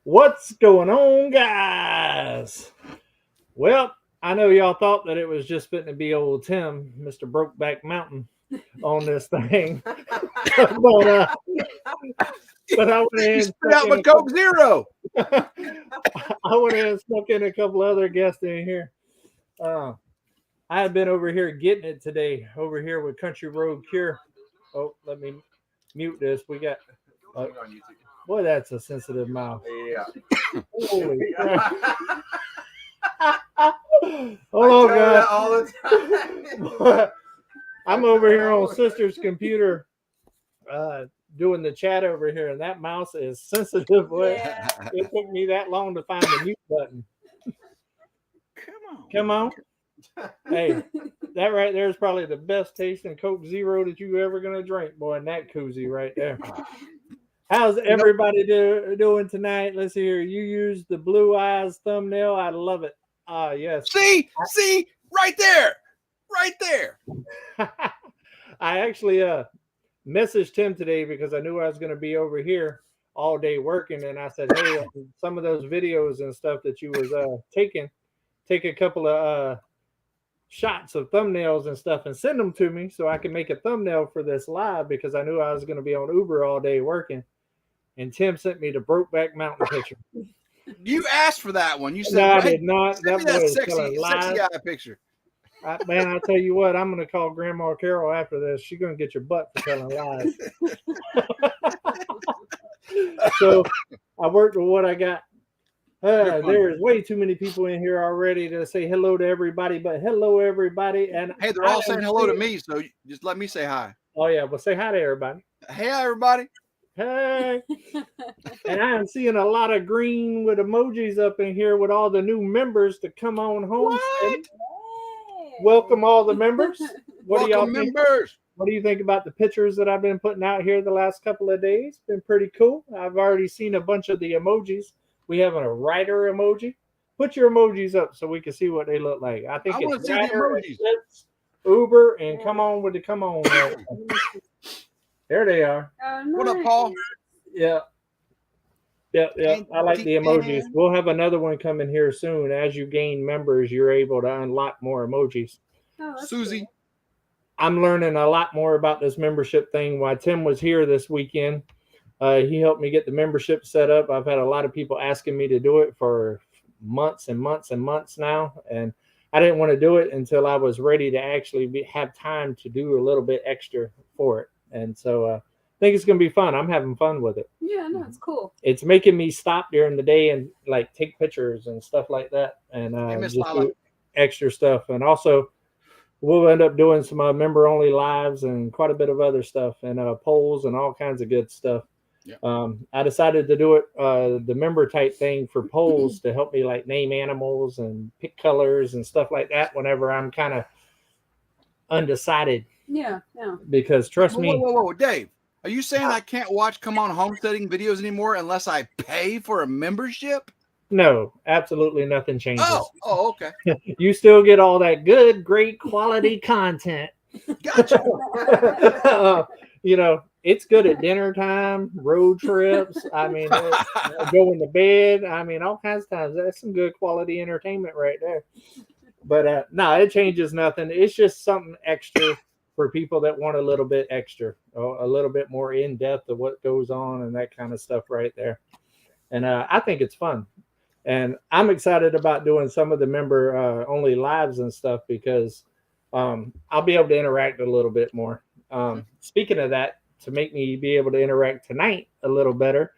What's going on, guys? Well, I know y'all thought that it was just fitting to be old Tim, Mr. Brokeback Mountain, on this thing. but I went ahead You and spit out my Coke Zero. I went ahead and snuck in a couple other guests in here. I had been over here getting it today, over here with Country Road Cure. Oh, let me mute this. We got boy, that's a sensitive mouth. Yeah. Holy crap. Hold on, guys. All the time. I'm over here on sister's computer doing the chat over here, and that mouse is sensitive. Yeah. It took me that long to find the mute button. Come on. Hey, that right there is probably the best tasting Coke Zero that you ever gonna drink, boy. And that koozie right there. How's everybody doing tonight? Let's hear. You use the blue eyes thumbnail. I love it. Yes. See, right there. I actually messaged him today because I knew I was going to be over here all day working, and I said, "Hey, some of those videos and stuff that you was taking, take a couple of shots of thumbnails and stuff and send them to me so I can make a thumbnail for this live because I knew I was going to be on Uber all day working." And Tim sent me the Brokeback Mountain picture. You asked for that one. You said, "No, I did not." That was sexy guy picture. Man, I tell you what, I'm going to call Grandma Carol after this. She's going to get your butt for telling lies. So I worked with what I got. There is way too many people in here already to say hello to everybody, but hello, everybody. And hey, they're all saying hello to me, so just let me say hi. Oh, yeah. Well, say hi to everybody. Hey, everybody. Hey. And I am seeing a lot of green with emojis up in here with all the new members to come on home. Welcome all the members. What do y'all think? What do you think about the pictures that I've been putting out here the last couple of days? Been pretty cool. I've already seen a bunch of the emojis. We have a writer emoji. Put your emojis up so we can see what they look like. I think I it's see the emojis. Uber, and come on with the come on. There they are. Oh, nice. What up, Paul? Yeah. I like the emojis. We'll have another one coming here soon. As you gain members, you're able to unlock more emojis. Oh, Susie. cool. I'm learning a lot more about this membership thing. While Tim was here this weekend, he helped me get the membership set up. I've had a lot of people asking me to do it for months and months and months now. And I didn't want to do it until I was ready to actually have time to do a little bit extra for it. And so I think it's going to be fun. I'm having fun with it. Yeah, no, it's cool. It's making me stop during the day and like take pictures and stuff like that. And just do extra stuff. And also, we'll end up doing some member-only lives and quite a bit of other stuff and polls and all kinds of good stuff. Yeah. I decided to do it, the member type thing for polls to help me like name animals and pick colors and stuff like that whenever I'm kind of undecided. Yeah. Because trust me. Whoa, Dave. Are you saying I can't watch Come On Homesteading videos anymore unless I pay for a membership? No, absolutely nothing changes. Oh, okay. You still get all that good, great quality content. Gotcha. It's good at dinner time, road trips. I mean, going to bed. I mean, all kinds of times. That's some good quality entertainment right there. But no, it changes nothing. It's just something extra for people that want a little bit extra, a little bit more in depth of what goes on and that kind of stuff right there. And I think it's fun. And I'm excited about doing some of the member only lives and stuff because I'll be able to interact a little bit more. Speaking of that, to make me be able to interact tonight a little better,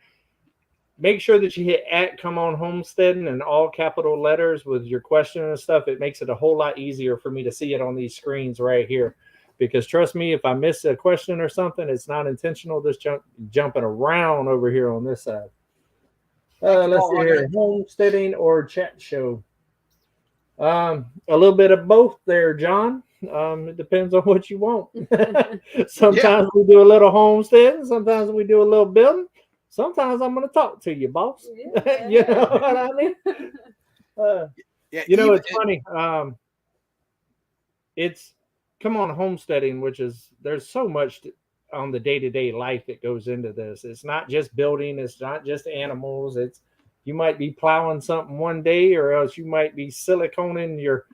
make sure that you hit @Come On Homesteading in all capital letters with your question and stuff. It makes it a whole lot easier for me to see it on these screens right here. Because trust me, if I miss a question or something, it's not intentional. Just jumping around over here on this side. Let's see here. Homesteading or chat show? A little bit of both there, John. It depends on what you want. Sometimes we do a little homesteading. Sometimes we do a little building. Sometimes I'm going to talk to you, boss. Yeah. You know what I mean? It's funny. It's Come On Homesteading, which is there's so much on the day-to-day life that goes into this. It's not just building. It's not just animals. It's you might be plowing something one day, or else you might be siliconing your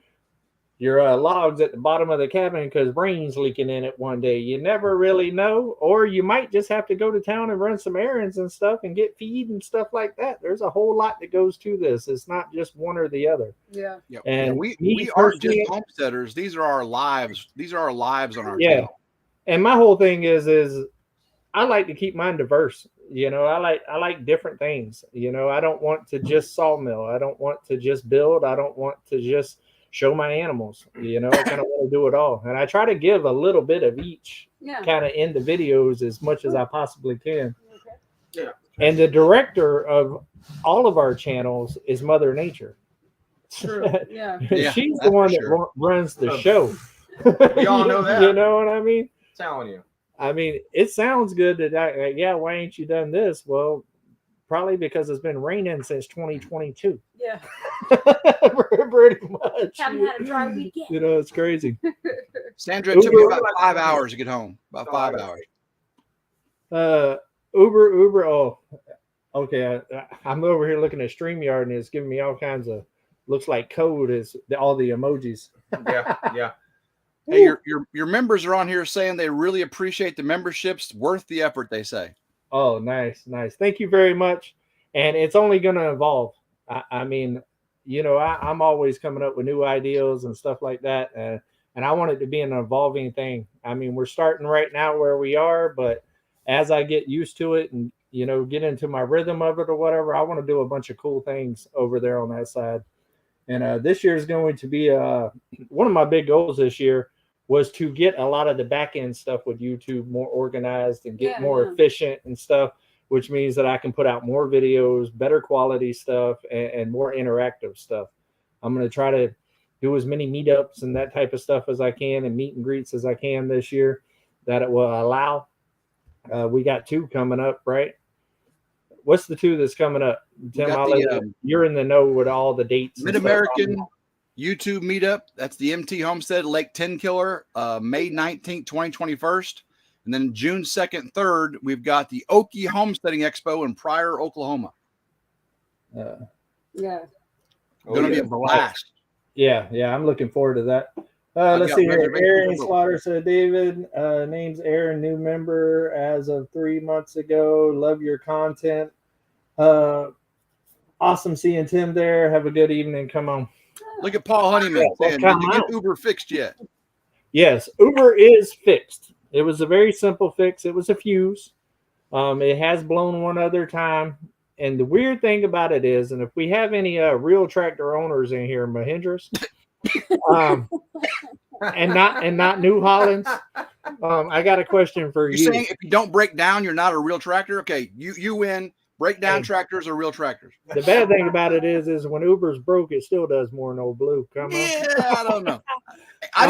logs at the bottom of the cabin because rain's leaking in it one day. You never really know. Or you might just have to go to town and run some errands and stuff and get feed and stuff like that. There's a whole lot that goes to this. It's not just one or the other. Yeah. And we aren't just homesteaders. These are our lives. These are our lives on our channel. And my whole thing is I like to keep mine diverse. You know, I like different things. You know, I don't want to just sawmill. I don't want to just build. I don't want to just show my animals. You know, I kind of want to do it all. And I try to give a little bit of each kind of in the videos as much as I possibly can. Yeah. And the director of all of our channels is Mother Nature. True. Yeah. She's the one that runs the show. We all know that. You know what I mean? I'm telling you. I mean, it sounds good that why ain't you done this? Well, probably because it's been raining since 2022. Yeah. Pretty much. Haven't had a dry weekend. You know, it's crazy. Sandra, it took me about 5 hours to get home. About 5 hours. Uber. Oh, okay. I'm over here looking at StreamYard and it's giving me all kinds of looks like code is all the emojis. Yeah. Hey, your members are on here saying they really appreciate the memberships. Worth the effort, they say. Oh, nice. Thank you very much. And it's only going to evolve. I mean, you know, I'm always coming up with new ideas and stuff like that. And I want it to be an evolving thing. I mean, we're starting right now where we are, but as I get used to it and, you know, get into my rhythm of it or whatever, I want to do a bunch of cool things over there on that side. And this year is going to be one of my big goals this year was to get a lot of the back end stuff with YouTube more organized and get more efficient and stuff, which means that I can put out more videos, better quality stuff, and more interactive stuff. I'm going to try to do as many meetups and that type of stuff as I can and meet and greets as I can this year that it will allow. We got 2 coming up, right? What's the 2 that's coming up? Tim, you're in the know with all the dates. Mid-American YouTube meetup. That's the MT Homestead Lake 10 Killer, May 19th, 2021. And then June 2nd, 3rd, we've got the Okie Homesteading Expo in Pryor, Oklahoma. Yeah. Going to be a blast. Yeah, I'm looking forward to that. Let's see here. Aaron Slaughter said, David, name's Aaron, new member as of 3 months ago. Love your content. Awesome seeing Tim there. Have a good evening. Come on. Look at Paul Honeyman saying, did you get Uber fixed yet? Yes, Uber is fixed. It was a very simple fix. It was a fuse. It has blown one other time. And the weird thing about it is, and if we have any real tractor owners in here, Mahindras, and not New Hollands, I got a question for you. You're saying if you don't break down, you're not a real tractor? Okay, you win. Breakdown tractors are real tractors. The bad thing about it is when Uber's broke, it still does more than old Blue. Come on. Yeah, I don't know. I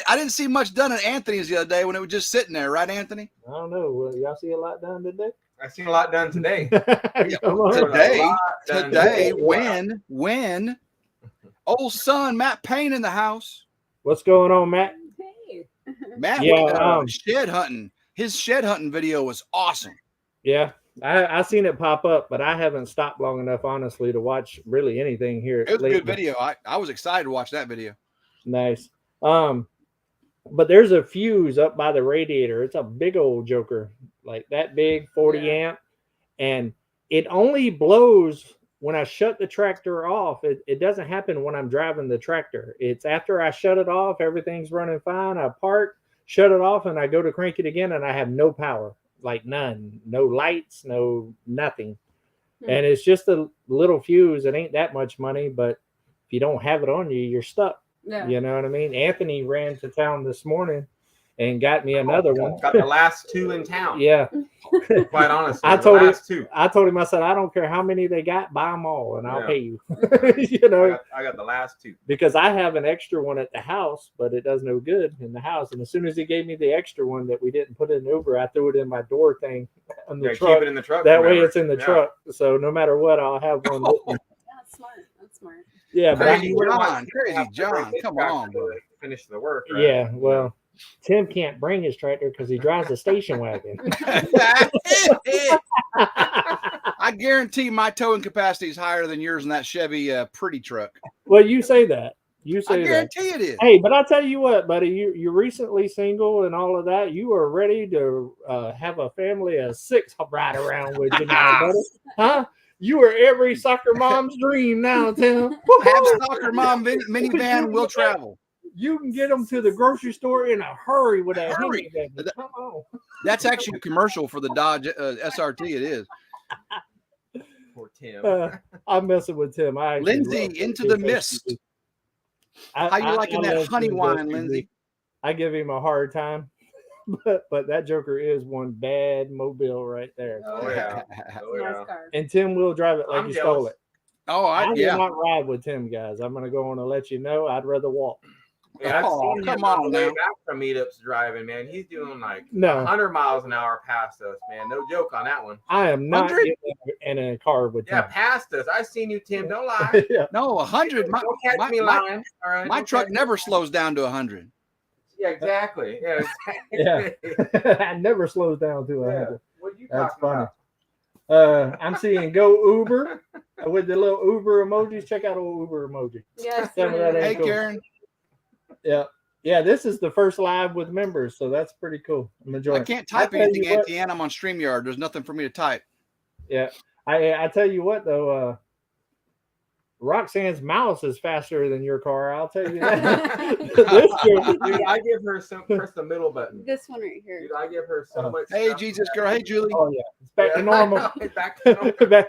didn't see much done at Anthony's the other day when it was just sitting there, right, Anthony? I don't know. Y'all see a lot done today? I seen a lot done today. Today, when old son Matt Payne in the house. What's going on, Matt? Hey. Matt, shed hunting. His shed hunting video was awesome. Yeah. I seen it pop up, but I haven't stopped long enough, honestly, to watch really anything here. It was a good video. I was excited to watch that video. Nice. But there's a fuse up by the radiator. It's a big old joker, like that big, 40 amp, and it only blows when I shut the tractor off. It doesn't happen when I'm driving the tractor. It's after I shut it off, everything's running fine. I park, shut it off, and I go to crank it again, and I have no power. Like none, no lights, no nothing. And it's just a little fuse. It ain't that much money, but if you don't have it on you, you're stuck. Yeah. You know what I mean? Anthony ran to town this morning and got me another one. Got the last 2 in town. Yeah. Quite honestly. I told him, I said, I don't care how many they got, buy them all and I'll pay you. You know, I got the last 2. Because I have an extra one at the house, but it does no good in the house. And as soon as he gave me the extra one that we didn't put in Uber, I threw it in my door thing on the truck. Keep it in the truck. That way it's in the truck. So no matter what, I'll have one. That's smart. That's smart. Yeah, but Crazy John. Come on, bro. Finish the work. Right? Yeah, well, Tim can't bring his tractor because he drives a station wagon. I I guarantee my towing capacity is higher than yours in that Chevy pretty truck. Well, you say that. You I say that. guarantee it is. Hey, but I tell you what, buddy, you're recently single and all of that. You are ready to have a family of 6 ride around with you now, buddy. Huh? You are every soccer mom's dream now, Tim. Have soccer mom minivan will travel. You can get them to the grocery store in a hurry with that. Hurry. Come on. That's actually a commercial for the Dodge SRT. It is. Poor Tim. I'm messing with Tim. Lindsay, into the mist. How you liking that honey wine, Lindsay? I give him a hard time, but that joker is one bad mobile right there. Oh yeah. Oh, yeah. Nice car. And Tim will drive it like I'm he jealous. stole it. Oh, I will yeah. not ride with Tim, guys. I'm going to go on and let you know. I'd rather walk. Yeah, I've Oh, seen come him on on the way now. back from meetups driving, man. He's doing like No, 100 miles an hour past us, man. No joke on that one. I am not 100? getting in a car with Yeah, Tim. past us. I seen you, Tim. Don't lie. Yeah. No, 100. Don't catch me lying. All right. My Don't truck catch- never slows down to 100. Yeah, exactly. Yeah, Yeah. exactly. I never slows down to 100. What you That's talking funny. about? I'm seeing Go Uber with the little Uber emojis. Check out old Uber emoji. Yes. Tell me that ain't Hey, cool. Karen. Yeah. Yeah, this is the first live with members, so that's pretty cool. I'm enjoying I it. can't type tell you anything, what- Auntie Ann. I'm on StreamYard. There's nothing for me to type. Yeah. I tell you what though, Roxanne's mouse is faster than your car. I'll tell you that. This joke- Dude, I give her press the middle button. This one right here. Dude, I give her so much. Hey, stuff Jesus for girl. that. Hey, Julie. oh yeah, it's back to Yeah. normal. It's back to normal.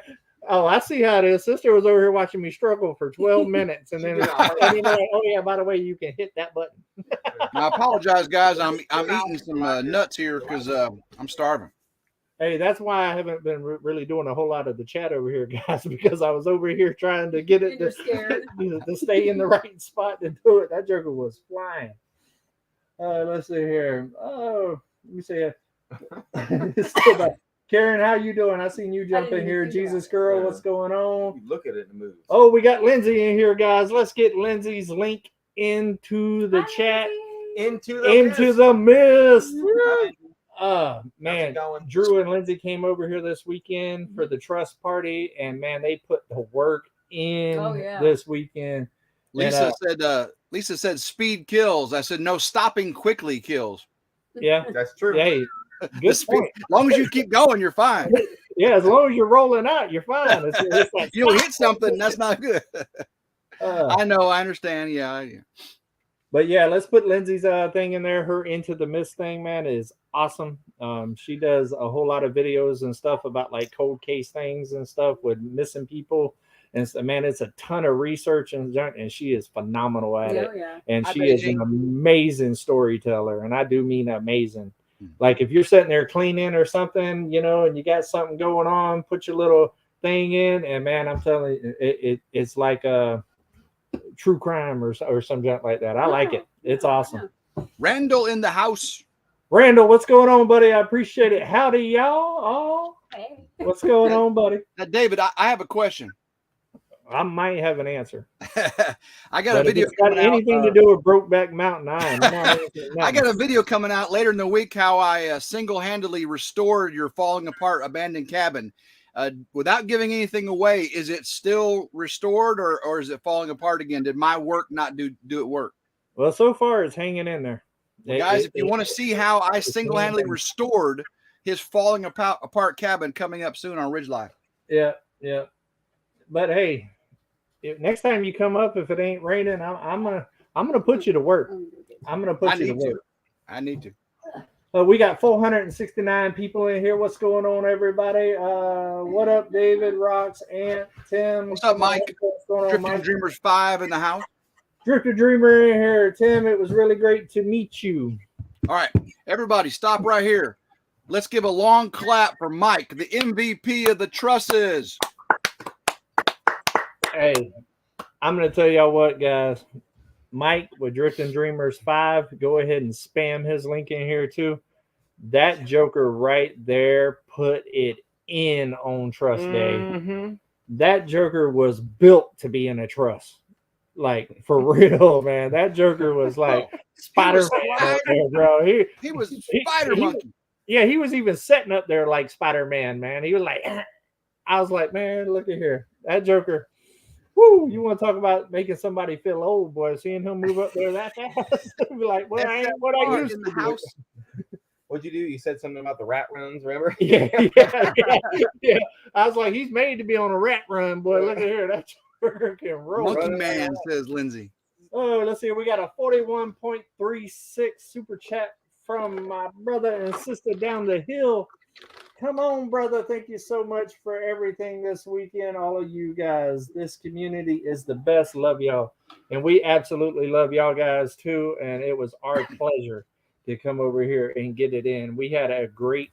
Oh, I see how it is. Sister was over here watching me struggle for 12 minutes, and then She did all right. and you know, oh yeah, by the way, you can hit that button. I apologize, guys. I'm eating some nuts here because I'm starving. Hey, that's why I haven't been really doing a whole lot of the chat over here, guys, because I was over here trying to get it You're scared. to stay in the right spot to do it. That joker was flying. Let's see here. Oh, let me see. It's still back. Karen, how you doing? I seen you jump in didn't here. see that. Jesus girl, what's going on? You look at it and it moves. Oh, we got Lindsay in here, guys. Let's get Lindsay's link into the Hi, chat. Lindsay. Into the mist. The mist. How's Man, it going? Drew and Lindsay came over here this weekend for the trust party, and man, they put the work in Oh, yeah. this weekend. Lisa said speed kills. I said no, stopping quickly kills. Yeah, That's true. hey, The good speed- point. As long as you keep going, you're fine. Yeah, as long as you're rolling out, you're fine. It's like, You hit something, that's not good. uh, I know, I understand. Yeah. But yeah, let's put Lindsay's thing in there. Her Into the Mist thing, man, is awesome. She does a whole lot of videos and stuff about like cold case things and stuff with missing people. And so, man, it's a ton of research and junk, and she is phenomenal at it. Oh, yeah. And Hi, she is Bougie. an amazing storyteller, and I do mean amazing. Like if you're sitting there cleaning or something, you know, and you got something going on, put your little thing in, and man, I'm telling you, it's like a true crime or some junk like that. I like it. It's awesome. Randall in the house. Randall, what's going on, buddy? I appreciate it. Howdy, y'all. Oh, Hey. what's going on, buddy? David, I have a question. I might have an answer. I got But a if video it's got coming out, anything to do with Brokeback Mountain, I am not answering I got a nothing. video coming out later in the week how I single-handedly restored your falling apart abandoned cabin. Without giving anything away, is it still restored or is it falling apart again? Did my work not do it work? Well, so far it's hanging in there. Guys, if you want to see how I it's single-handedly hanging. restored his falling apart cabin, coming up soon on Ridge Life. Yeah. But hey, next time you come up, if it ain't raining, I'm gonna put you to work. I'm gonna put I you to need to. work. I need to. We got 469 people in here. What's going on, everybody? What up, David, Rox, Ant, Tim? What's up, Mike? What's going on, Drifting Mike? Dreamers 5 in the house. Drifter Dreamer in here. Tim, it was really great to meet you. All right, everybody, stop right here. Let's give a long clap for Mike, the MVP of the trusses. Hey, I'm going to tell y'all what, guys. Mike with Drifting Dreamers 5, go ahead and spam his link in here too. That joker right there put it in on Trust Day. Mhm. That joker was built to be in a truss. Like, for real, man. That joker was like Spider-Man, bro. He was Spider Monkey. Yeah, he was even setting up there like Spider-Man, man. He was like, I was like, man, look at here, that Joker. Woo! You want to talk about making somebody feel old, boy? Seeing him move up there that fast, be like, well, I ain't what I used in to the do. house. What'd you do? You said something about the rat runs, remember? Yeah. I was like, he's made to be on a rat run, boy. Look at here, that Joker can roll. Monkey running man, around. says Lindsay. Oh, let's see. We got a 41.36 super chat from my brother and sister down the hill. Come on, brother. Thank you so much for everything this weekend. All of you guys. This community is the best. Love y'all. And we absolutely love y'all guys too. And it was our pleasure to come over here and get it in. We had a great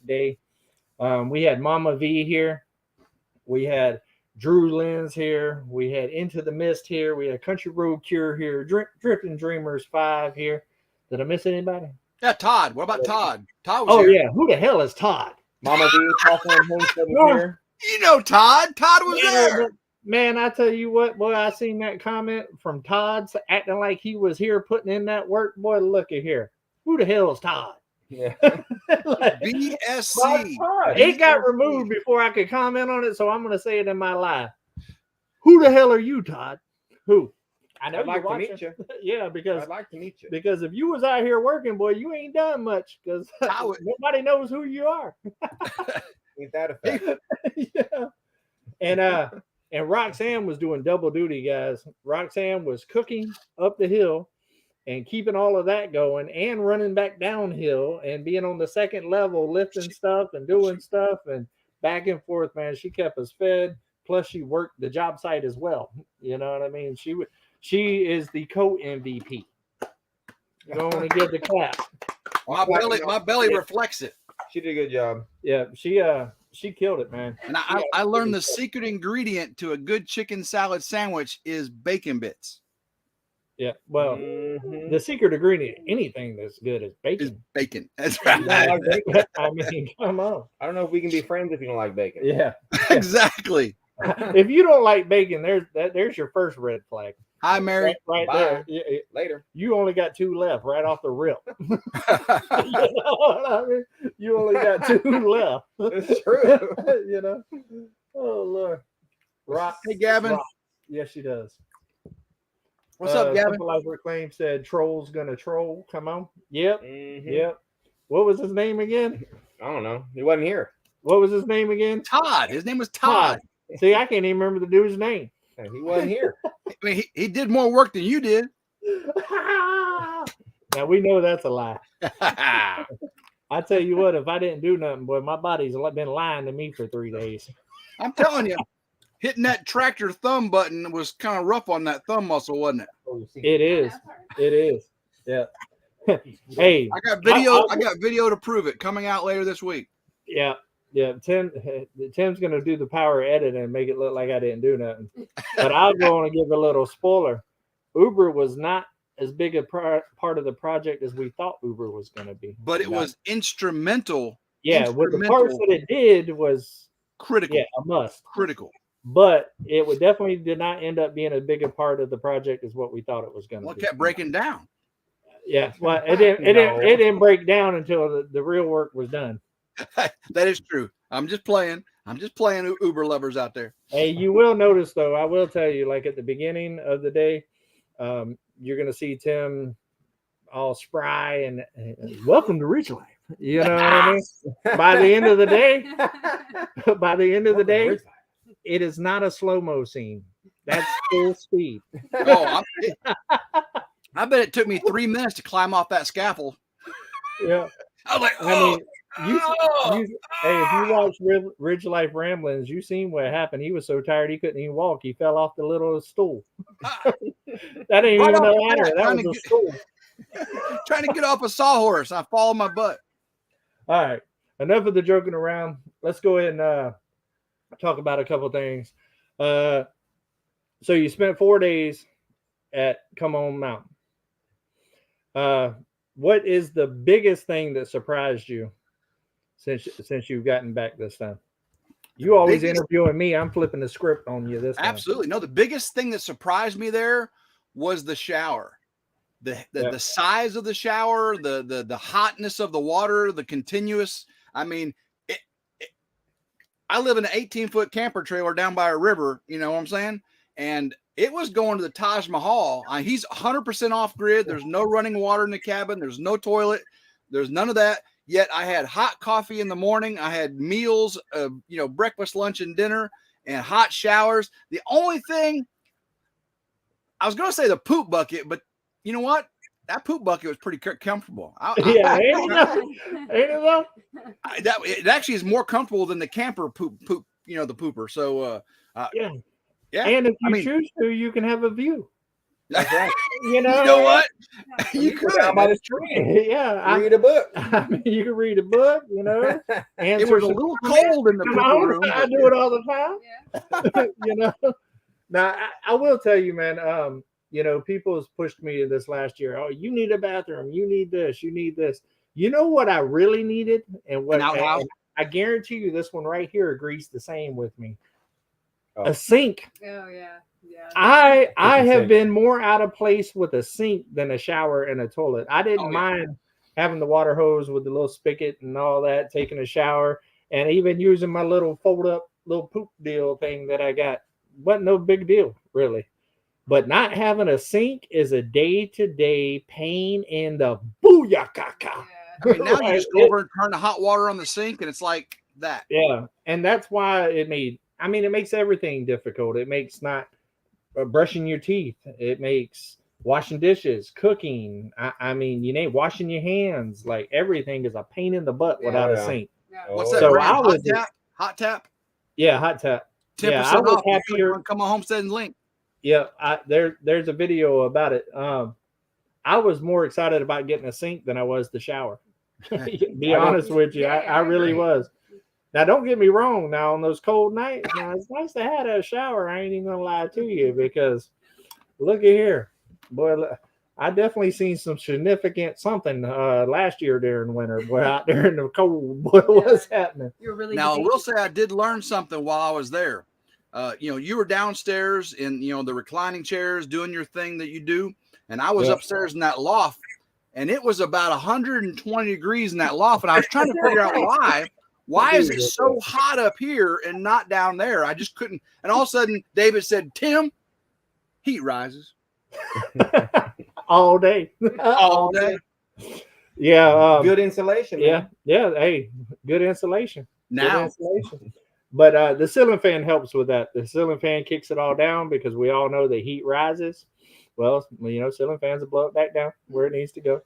day. We had Mama V here. We had Drew Lenz here. We had Into the Mist here. We had Country Road Cure here. Drifting Dreamers 5 here. Did I miss anybody? Yeah, Todd. What about Todd? Todd was Oh, here. yeah. Who the hell is Todd? Mama V, Hawthorne Homesteading No. here. You know Todd. Todd was there. Man, I tell you what, boy, I seen that comment from Todd acting like he was here putting in that work. Boy, look at here. Who the hell is Todd? Yeah. Like, BSC. it got removed before I could comment on it, so I'm going to say it in my live. Who the hell are you, Todd? Who? I know I'd like you're to watching. meet you. Yeah, because I'd like to meet you. Because if you was out here working, boy, you ain't done much because nobody knows who you are. Ain't that a fact? Yeah. And Roxanne was doing double duty, guys. Roxanne was cooking up the hill and keeping all of that going and running back downhill and being on the second level, lifting stuff and doing stuff and back and forth, man. She kept us fed. Plus she worked the job site as well. You know what I mean? She is the co-MVP. Going to get the clap. My belly reflects it. She did a good job. Yeah, she killed it, man. And I learned the secret ingredient to a good chicken salad sandwich is bacon bits. Yeah, well, the secret ingredient, anything that's good is bacon. Is bacon. That's You don't right. like bacon? I mean, come on. I don't know if we can be friends if you don't like bacon. Yeah. Exactly. If you don't like bacon, there's your first red flag. Hi, Mary. Right Bye. there. Yeah, Later. you only got 2 left right off the rip. You know what I mean? You only got 2 left. It's true. You know? Oh, Lord. Rock. Hey, Gavin. Rock. Yes, she does. What's up, Gavin? Simple Life Reclaim said, "Troll's gonna troll." Come on. Yep. Mhm. Yep. What was his name again? I don't know. He wasn't here. What was his name again? Todd. His name was Todd. See, I can't even remember the dude's name. He wasn't here. I mean, he did more work than you did. Now we know that's a lie. I tell you what, if I didn't do nothing, boy, my body's been lying to me for 3 days. I'm telling you, hitting that tractor thumb button was kind of rough on that thumb muscle, wasn't it? It is. It is. Yeah. Hey, I got video. I got video to prove it coming out later this week. yeah. Yeah, Tim's gonna do the power edit and make it look like I didn't do nothing. But I'll go on and give a little spoiler. Uber was not as big a part of the project as we thought Uber was going to be. But it was instrumental. Yeah, with the parts that it did was critical. Yeah, a must. Critical. But it would definitely did not end up being a bigger part of the project as what we thought it was going to be. Well, it kept breaking down. Yeah, well, it didn't break down until the real work was done. That is true. I'm just playing Uber lovers out there. Hey, you will notice though, I will tell you, like at the beginning of the day, you're gonna see Tim all spry and welcome to Ridge Life. You know what I mean? By the end of the day, it is not a slow-mo scene. That's full speed. Oh, I bet it took me 3 minutes to climb off that scaffold. Yeah. I was like, I mean, hey, if you watch Ridge Life Ramblings, you seen what happened. He was so tired he couldn't even walk. He fell off the little stool. That ain't even a ladder. That was a stool. Trying to get off a sawhorse. I fall on my butt. All right. Enough of the joking around. Let's go ahead and talk about a couple things. So you spent 4 days at Come On Mountain. What is the biggest thing that surprised you since you've gotten back this time? You always interviewing me. I'm flipping the script on you this time. Absolutely. No, the biggest thing that surprised me there was the shower. The size of the shower, the hotness of the water, the continuous. I mean, I live in an 18-foot camper trailer down by a river. You know what I'm saying? And it was going to the Taj Mahal. He's 100% off grid. There's no running water in the cabin. There's no toilet. There's none of that. Yet I had hot coffee in the morning. I had meals, breakfast, lunch, and dinner, and hot showers. The only thing I was going to say the poop bucket, but you know what? That poop bucket was pretty comfortable. Yeah, ain't it though? It actually is more comfortable than the camper poop. The pooper. So yeah. Yeah. And if you choose to, you can have a view. That's right. You know what? You could out by the tree. Yeah. Read a book. I mean, you can read a book, you know. It was a little cold in the pooper room. I do it all the time. Yeah. You know. Now I will tell you, man, people has pushed me this last year. Oh, you need a bathroom, you need this, you need this. You know what I really needed? And what I guarantee you this one right here agrees the same with me. A sink. Oh yeah. Yeah. I have been more out of place with a sink than a shower and a toilet. I didn't mind having the water hose with the little spigot and all that, taking a shower, and even using my little fold up little poop deal thing that I got. Wasn't no big deal, really. But not having a sink is a day-to-day pain in the booyakaka. Yeah. I mean, now you just go over and turn the hot water on the sink, and it's like that. Yeah, and that's why it makes everything difficult. It makes not brushing your teeth. It makes washing dishes, cooking. I mean, washing your hands. Like everything is a pain in the butt without a sink. Yeah. What's that? So brand? Hot tap. Yeah, hot tap. 10% off. Come on, Homesteading link. Yeah, there's a video about it. I was more excited about getting a sink than I was the shower. Be honest with you, I really was. Now, don't get me wrong. Now, on those cold nights, it's nice to have a shower. I ain't even gonna lie to you because look at here, boy. I definitely seen some significant something last year during winter. Boy, out there in the cold, boy, what's happening? You're really now. I will say I did learn something while I was there. You were downstairs in the reclining chairs doing your thing that you do, and I was upstairs in that loft, and it was about 120 degrees in that loft, and I was trying to figure out why. Why is it so hot up here and not down there? I just couldn't. And all of a sudden, David said, "Tim, heat rises all day, all day." Yeah, good insulation. Man. Yeah. Hey, good insulation. Now, good insulation. But the ceiling fan helps with that. The ceiling fan kicks it all down because we all know the heat rises. Well, ceiling fans will blow it back down where it needs to go.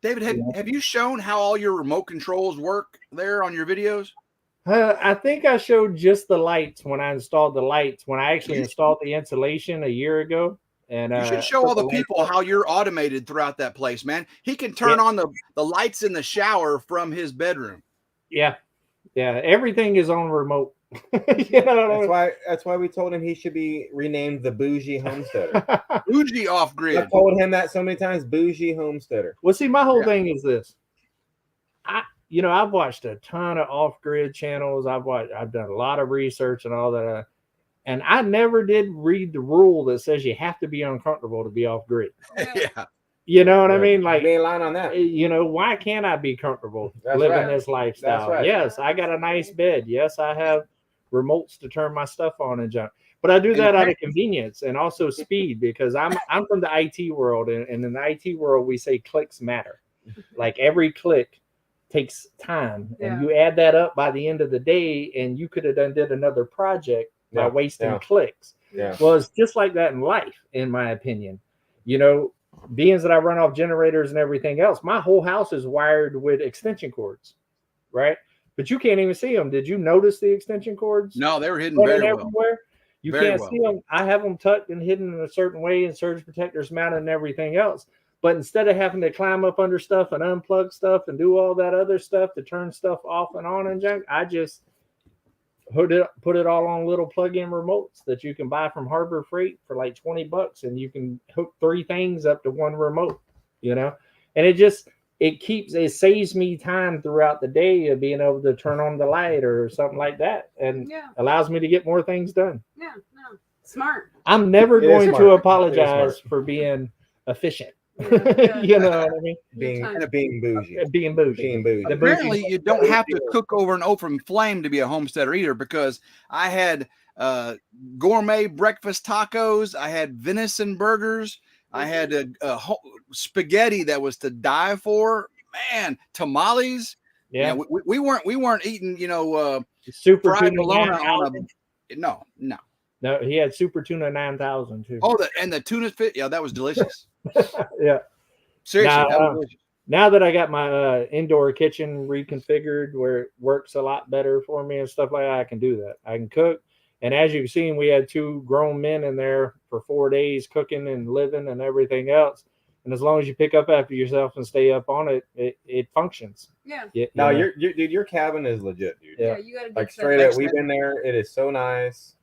David, have you shown how all your remote controls work there on your videos? I think I showed just the lights when I installed the lights. When I actually installed the insulation a year ago. And you should show all the people how you're automated throughout that place, man. He can turn on the lights in the shower from his bedroom. Yeah. Everything is on remote. That's why we told him he should be renamed the Bougie Homesteader. Bougie off grid. I told him that so many times. Bougie Homesteader. Well, see, my whole thing is this. I've watched a ton of off grid channels. I've done a lot of research and all that, and I never did read the rule that says you have to be uncomfortable to be off grid. Yeah. You know what I mean? Like, be in line on that. Why can't I be comfortable living this lifestyle? That's right. Yes, I got a nice bed. Yes, I have remotes to turn my stuff on and junk. But I do that out of convenience and also speed because I'm from the IT world, and in the IT world we say clicks matter. Like every click takes time, and you add that up by the end of the day, and you could have did another project by wasting clicks. Yeah. Well, it's just like that in life, in my opinion. Being that I run off generators and everything else, my whole house is wired with extension cords, right? But you can't even see them. Did you notice the extension cords? No, they were hidden very well. Everywhere. You can't see them. I have them tucked and hidden in a certain way, and surge protectors mounted and everything else. But instead of having to climb up under stuff and unplug stuff and do all that other stuff to turn stuff off and on and junk, I just put it all on little plug-in remotes that you can buy from Harbor Freight for like $20, and you can hook 3 things up to one remote, and it saves me time throughout the day of being able to turn on the light or something like that, and allows me to get more things done. Yeah, no, smart. I'm never going to apologize for being efficient. Yeah. You know what I mean? being time. being bougie. Being bougie. Being bougie. The Apparently, bougie- you don't have to cook over an open flame to be a homesteader either, because I had gourmet breakfast tacos, I had venison burgers, I had spaghetti that was to die for. Man, tamales. Yeah. We weren't eating, Super fried tuna bologna 9000. no. No, he had super tuna 9000 too. Oh, and the tuna fit. Yeah, that was delicious. Yeah. Seriously, Now, that was delicious. Now that I got my indoor kitchen reconfigured where it works a lot better for me and stuff like that, I can do that. I can cook. And as you've seen, we had 2 grown men in there for 4 days cooking and living and everything else. And as long as you pick up after yourself and stay up on it, it functions. Yeah. No, know? your cabin is legit, dude. Yeah. You gotta get Like set straight up. up, we've been there. It is so nice.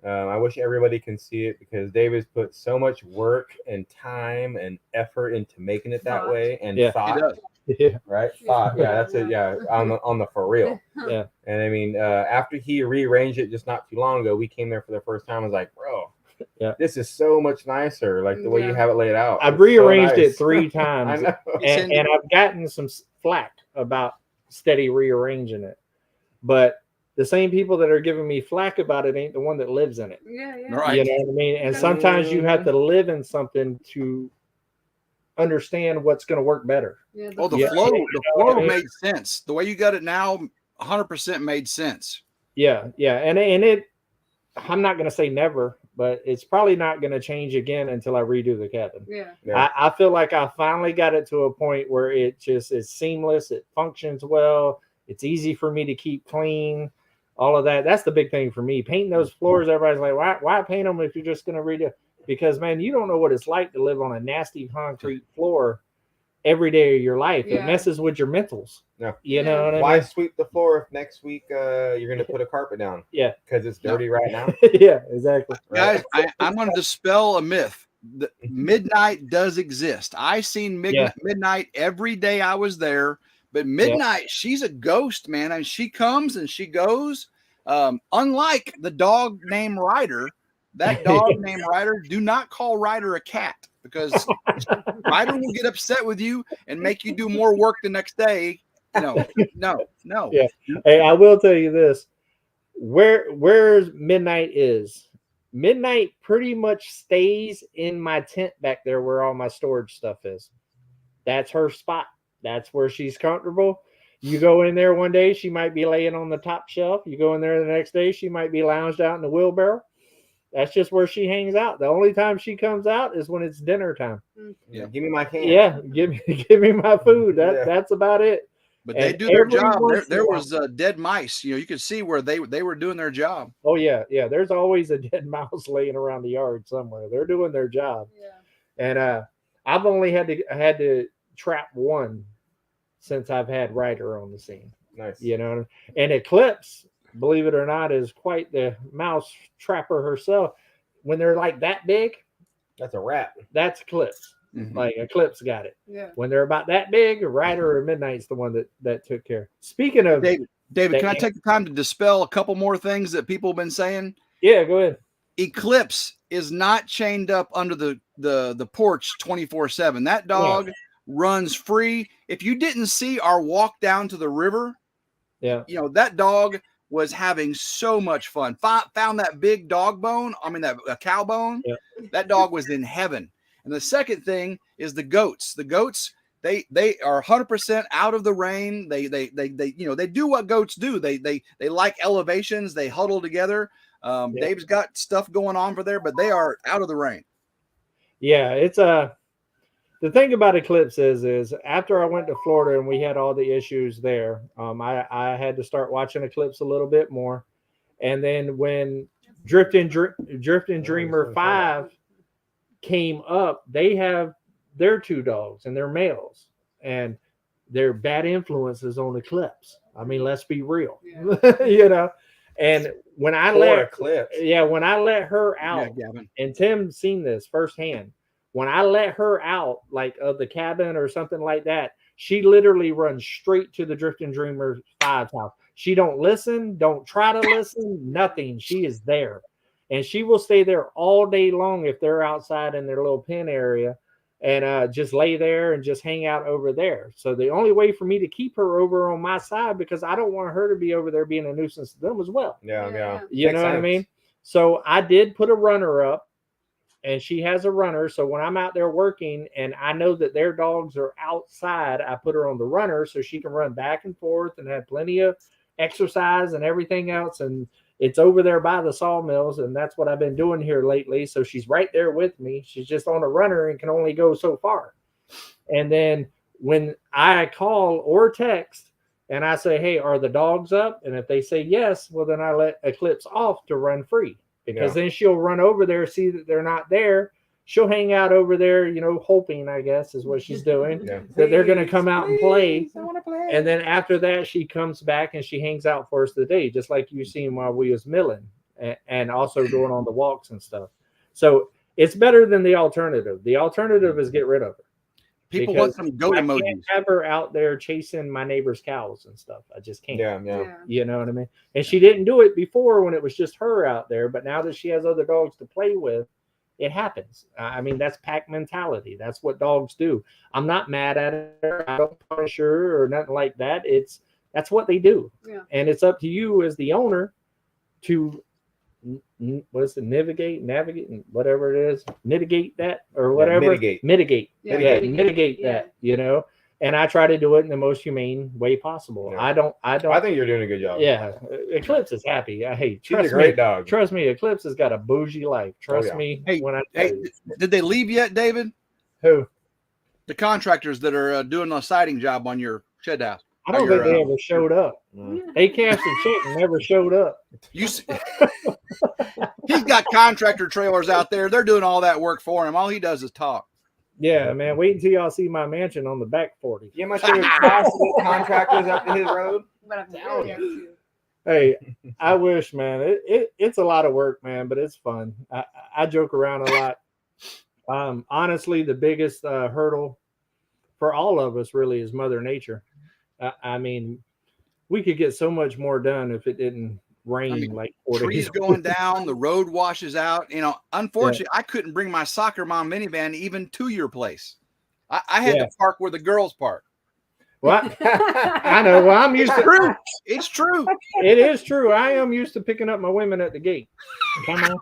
I wish everybody can see it because David's put so much work and time and effort into making it that Thought. way and Yeah. He thought, does. Yeah. right? Yeah. Thought, yeah, that's it. Yeah, on the for real. Yeah. And I mean, after he rearranged it just not too long ago, we came there for the first time. I was like, bro, Yeah. this is so much nicer. Like the way you Yeah. have it laid out. I've It's so rearranged it nice. 3 I times. know. and I've gotten some flack about steady rearranging it. But the same people that are giving me flack about it ain't the one that lives in it. Yeah. Right. You know what I mean? And sometimes you have to live in something to understand what's going to work better. Yeah. Oh, the Yeah. flow made sense. The way you got it now, 100% made sense. Yeah, yeah. And it I'm not going to say never, but it's probably not going to change again until I redo the cabin. Yeah. Yeah. I feel like I finally got it to a point where it just is seamless. It functions well. It's easy for me to keep clean. All of that. That's the big thing for me. Painting those floors, everybody's like, why paint them if you're just going to redo? Because, man, you don't know what it's like to live on a nasty concrete floor every day of your life. It Yeah. messes with your mentals. Yeah. You know what I mean? Why sweep the floor if next week you're going to put a carpet down? Yeah. Because it's dirty right now. Yeah, exactly. Right? Guys, I'm going to dispel a myth. Midnight does exist. I seen midnight every day I was there. But midnight, she's a ghost, man. And she comes and she goes. Unlike the dog named Ryder, that dog named Ryder, do not call Ryder a cat, because Ryder will get upset with you and make you do more work the next day. No. Yeah. Hey, I will tell you this. Where's Midnight is. Midnight pretty much stays in my tent back there where all my storage stuff is. That's her spot. That's where she's comfortable. You go in there one day, she might be laying on the top shelf. You go in there the next day, she might be lounged out in the wheelbarrow. That's just where she hangs out. The only time she comes out is when it's dinner time. Yeah. Give me my can. Yeah, give me my food. That's about it. But they And do their every job. once in There a while- was dead mice. You could see where they were doing their job. Oh yeah, yeah. There's always a dead mouse laying around the yard somewhere. They're doing their job. Yeah. And I've only had to trap one since I've had Ryder on the scene. Nice. You know, and Eclipse, believe it or not, is quite the mouse trapper herself. When they're like that big, That's a wrap. that's Eclipse. Mhm. Like Eclipse got it. Yeah. When they're about that big, Ryder or Midnight's the one that took care. Speaking of, David, can I take the time to dispel a couple more things that people have been saying? yeah, go ahead. Eclipse is not chained up under the porch 24/7. That dog runs free. If you didn't see our walk down to the river, Yeah. that dog was having so much fun. Found that big dog bone. I mean, that a cow bone. Yeah. That dog was in heaven. And the second thing is the goats. The goats, they are 100% out of the rain. They do what goats do. They like elevations. They huddle together. Dave's got stuff going on for there, but they are out of the rain. Yeah, it's the thing about Eclipse is after I went to Florida and we had all the issues there, I had to start watching Eclipse a little bit more. And then when Drifting Dreamer 5 came up, they have their 2 dogs and they're males, and they're bad influences on Eclipse. I mean, let's be real. Yeah. And when I Eclipse. when I let her out, Yeah, Gavin. and Tim's seen this firsthand. When I let her out, like of the cabin or something like that, she literally runs straight to the Drifting Dreamer 5's house. She don't listen, don't try to listen, nothing. She is there. And she will stay there all day long if they're outside in their little pen area. and just lay there and just hang out over there. So the only way for me to keep her over on my side, because I don't want her to be over there being a nuisance to them as well. Yeah. You know what I mean? So I did put a runner up, and she has a runner. So when I'm out there working and I know that their dogs are outside, I put her on the runner so she can run back and forth and have plenty of exercise and everything else. And it's over there by the sawmills, and that's what I've been doing here lately. So she's right there with me. She's just on a runner and can only go so far. And then when I call or text and I say, hey, are the dogs up? And if they say yes, well, then I let Eclipse off to run free, because then she'll run over there, see that they're not there. She'll hang out over there, you know, hoping, I guess, is what she's doing, that they're going to come out and play. And then after that, she comes back and she hangs out for us the day, just like you seen while we was milling and also going on the walks and stuff. So it's better than the alternative. The alternative is get rid of her. People want some goat emojis. I can't have her out there chasing my neighbor's cows and stuff. I just can't. Yeah. You know what I mean? And she didn't do it before when it was just her out there. But now that she has other dogs to play with, it happens. I mean, that's pack mentality. That's what dogs do. I'm not mad at her. I don't punish her or nothing like that. That's what they do. Yeah. And it's up to you as the owner to navigate, whatever it is, mitigate that or whatever. Mitigate. Yeah, Mitigate that, you know. And I try to do it in the most humane way possible. Yeah. I don't. I think you're doing a good job. Yeah, Eclipse is happy. She's a great dog. Trust me, Eclipse has got a bougie life. Trust me. Hey, when I did they leave yet, David? Who? The contractors that are doing a siding job on your shed house. I don't think they ever showed up. They cashed a check and never showed up. He's got contractor trailers out there. They're doing all that work for him. All he does is talk. Yeah, man. Wait until y'all see my mansion on the back 40. You know how much it would cost to get contractors up to his road? But I'm telling you. Hey, I wish, man. It's a lot of work, man, but it's fun. I joke around a lot. Honestly, the biggest hurdle for all of us really is Mother Nature. I mean, we could get so much more done if it didn't rain like 4 days. Trees going down, the road washes out. You know, unfortunately, I couldn't bring my soccer mom minivan even to your place. I had to park where the girls park. Well, I know. Well, I'm used to. It's true. It is true. I am used to picking up my women at the gate. Come on.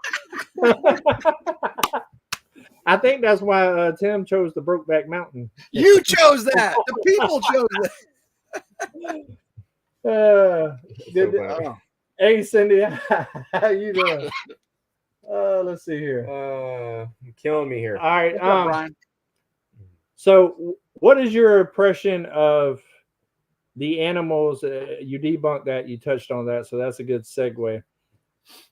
I think that's why Tim chose the Brokeback Mountain. You chose that. The people chose that. Hey, Cindy, how you doing? Let's see here. You're killing me here. All right. What's up, Brian? So, what is your impression of the animals? You debunked that. You touched on that, so that's a good segue.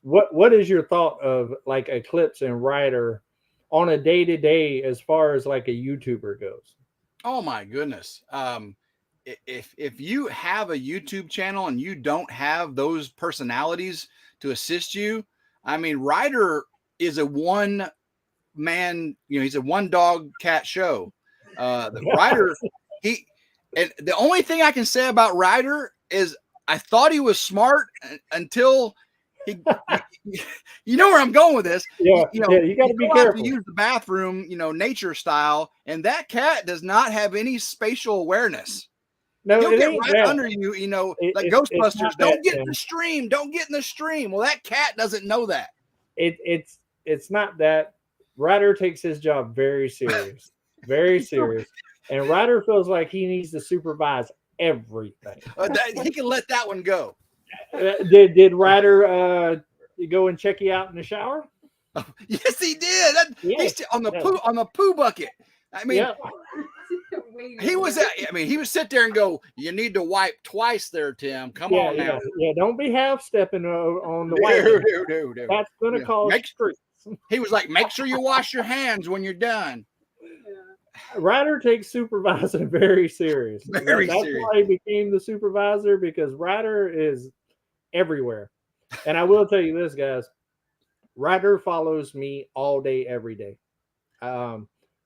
What is your thought of like Eclipse and Ryder on a day-to-day as far as like a YouTuber goes? Oh my goodness. If you have a YouTube channel and you don't have those personalities to assist you, I mean, Ryder is a one man, he's a one dog cat show. Ryder, and the only thing I can say about Ryder is I thought he was smart until you know where I'm going with this. You got to be careful. To use the bathroom, nature style, and that cat does not have any spatial awareness. No, he'll get right under you, like Ghostbusters. Don't get in the stream. Don't get in the stream. Well, that cat doesn't know that. It's not that. Ryder takes his job very serious, very serious, and Ryder feels like he needs to supervise everything. He can let that one go. Did Ryder go and check you out in the shower? Yes, he did. He's on the poo bucket. I mean. Yeah. He was he would sit there and go, you need to wipe twice there, Tim. Come on now. Yeah, don't be half stepping on the wipe. That's going to cause streaks. He was like, make sure you wash your hands when you're done. Ryder takes supervising very serious. That's serious. Why he became the supervisor, because Ryder is everywhere. And I will tell you this, guys. Ryder follows me all day, every day.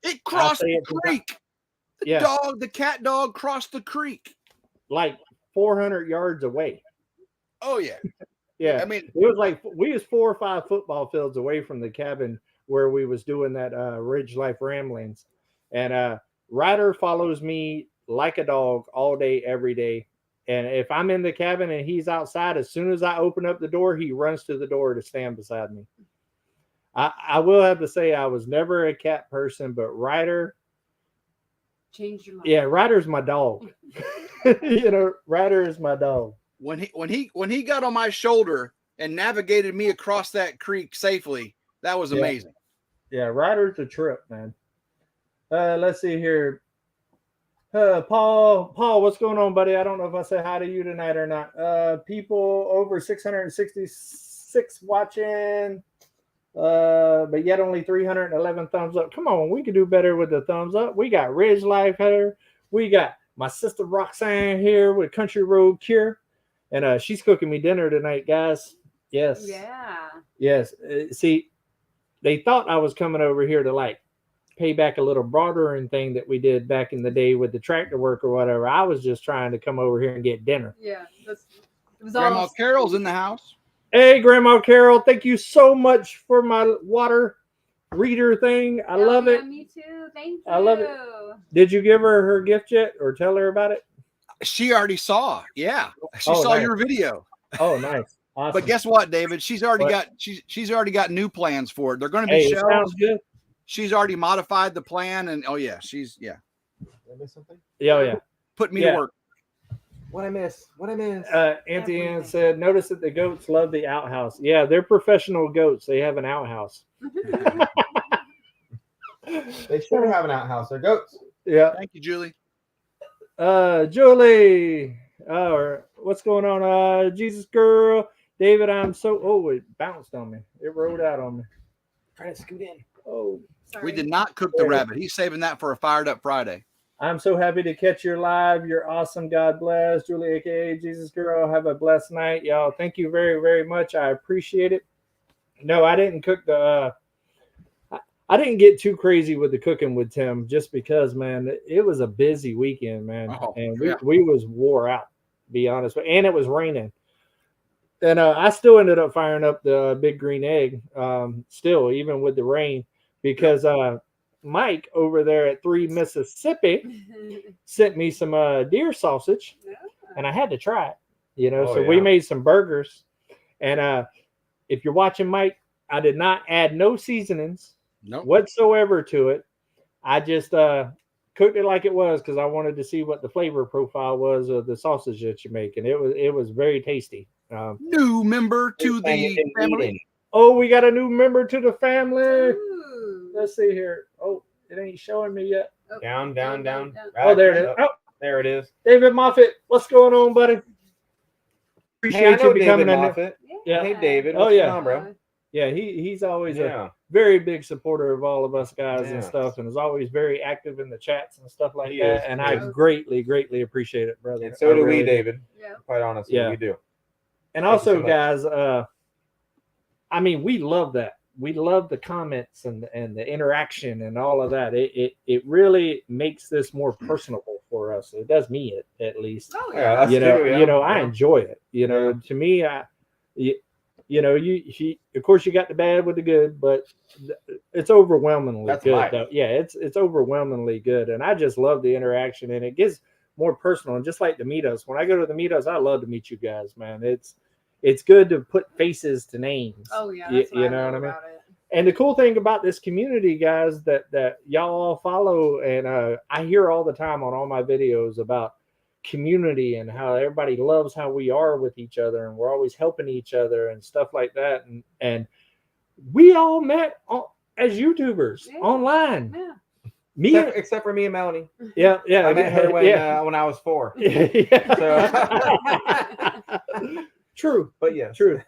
It crossed the creek. The cat dog crossed the creek. Like 400 yards away. Oh, yeah. Yeah. I mean, it was like we was 4 or 5 football fields away from the cabin where we was doing that Ridge Life Ramblings. And Ryder follows me like a dog all day, every day. And if I'm in the cabin and he's outside, as soon as I open up the door, he runs to the door to stand beside me. I will have to say I was never a cat person, but Ryder, Change your mind. yeah, Ryder's my dog. Ryder is my dog. When he got on my shoulder and navigated me across that creek safely, that was amazing. Yeah, Ryder's a trip, man. Let's see here. Paul, what's going on, buddy? I don't know if I said hi to you tonight or not. People over 666 watching, but yet only 311 thumbs up. Come on, we could do better with the thumbs up. We got Ridge Life here. We got my sister Roxanne here with Country Road Cure, and she's cooking me dinner tonight, guys. Yes. Yeah. Yes. See, they thought I was coming over here to like pay back a little bartering thing that we did back in the day with the tractor work or whatever. I was just trying to come over here and get dinner. Yeah. It was Grandma all Carol's in the house. Hey, Grandma Carol, thank you so much for my water reader thing. I love it. Me too. Thank you. I love it. Did you give her gift yet or tell her about it? She already saw. Yeah. She Oh, saw nice. your video. Oh, nice. Awesome. But guess what, David? She's already What? she's already got new plans for it. They're going to be Hey, it shelves. sounds good. She's already modified the plan, and Did I miss something? Yeah. put me Yeah. to work. What I miss? Auntie Ann said, notice that the goats love the outhouse. Yeah, they're professional goats. They have an outhouse. They should have an outhouse. They're goats. Yeah. Thank you, Julie. Julie. What's going on? Jesus girl. David, I'm so... Oh, it bounced on me. It rolled out on me. Try to scoot in. Oh. Sorry. We did not cook the rabbit. He's saving that for a fired up Friday. I'm so happy to catch your live. You're awesome. God bless. Julie, a.k.a. Jesus Girl. Have a blessed night, y'all. Thank you very, very much. I appreciate it. No, I didn't cook the... I didn't get too crazy with the cooking with Tim just because, man, it was a busy weekend, man. Oh, and yeah. we was wore out, to be honest. And it was raining. And I still ended up firing up the big green egg, still, even with the rain, because Mike over there at 3 Mississippi sent me some deer sausage, and I had to try it, So we made some burgers. And if you're watching, Mike, I did not add no seasonings whatsoever to it. I just cooked it like it was because I wanted to see what the flavor profile was of the sausage that you make, and it was very tasty. New member to the family. Oh, we got a new member to the family. Ooh. Let's see here. Oh, it ain't showing me yet. Oh, Down. Oh, there it is. Oh, there it is. David Moffitt, what's going on, buddy? Appreciate you becoming David a Moffitt. Yeah. Hey, David. Oh, What's yeah. going on, bro? yeah. He's always Yeah. a very big supporter of all of us guys Yeah. and stuff, and is always very active in the chats and stuff like He that. is. And He I is. greatly appreciate it, brother. And so I do really we, David. Yeah. Quite honestly, Yeah. we do. And Thank you also, so much. guys, I mean, we love that. We love the comments and the interaction and all of that. It really makes this more personable for us. It does me at least. Oh Yeah, yeah. that's true, yeah. I enjoy it. To me, you of course you got the bad with the good, but it's overwhelmingly That's good. life. Though. Yeah, it's overwhelmingly good, and I just love the interaction, and it gets more personal. And just like the meetups, when I go to the meetups, I love to meet you guys, man. It's good to put faces to names. Oh yeah. You That's what I know love what I mean? about it. And the cool thing about this community, guys, that y'all all follow, and I hear all the time on all my videos about community and how everybody loves how we are with each other, and we're always helping each other and stuff like that. And we all met as YouTubers online. Yeah. Me, Except for me and Melanie. yeah. I met her when I was 4. True. But yeah, True.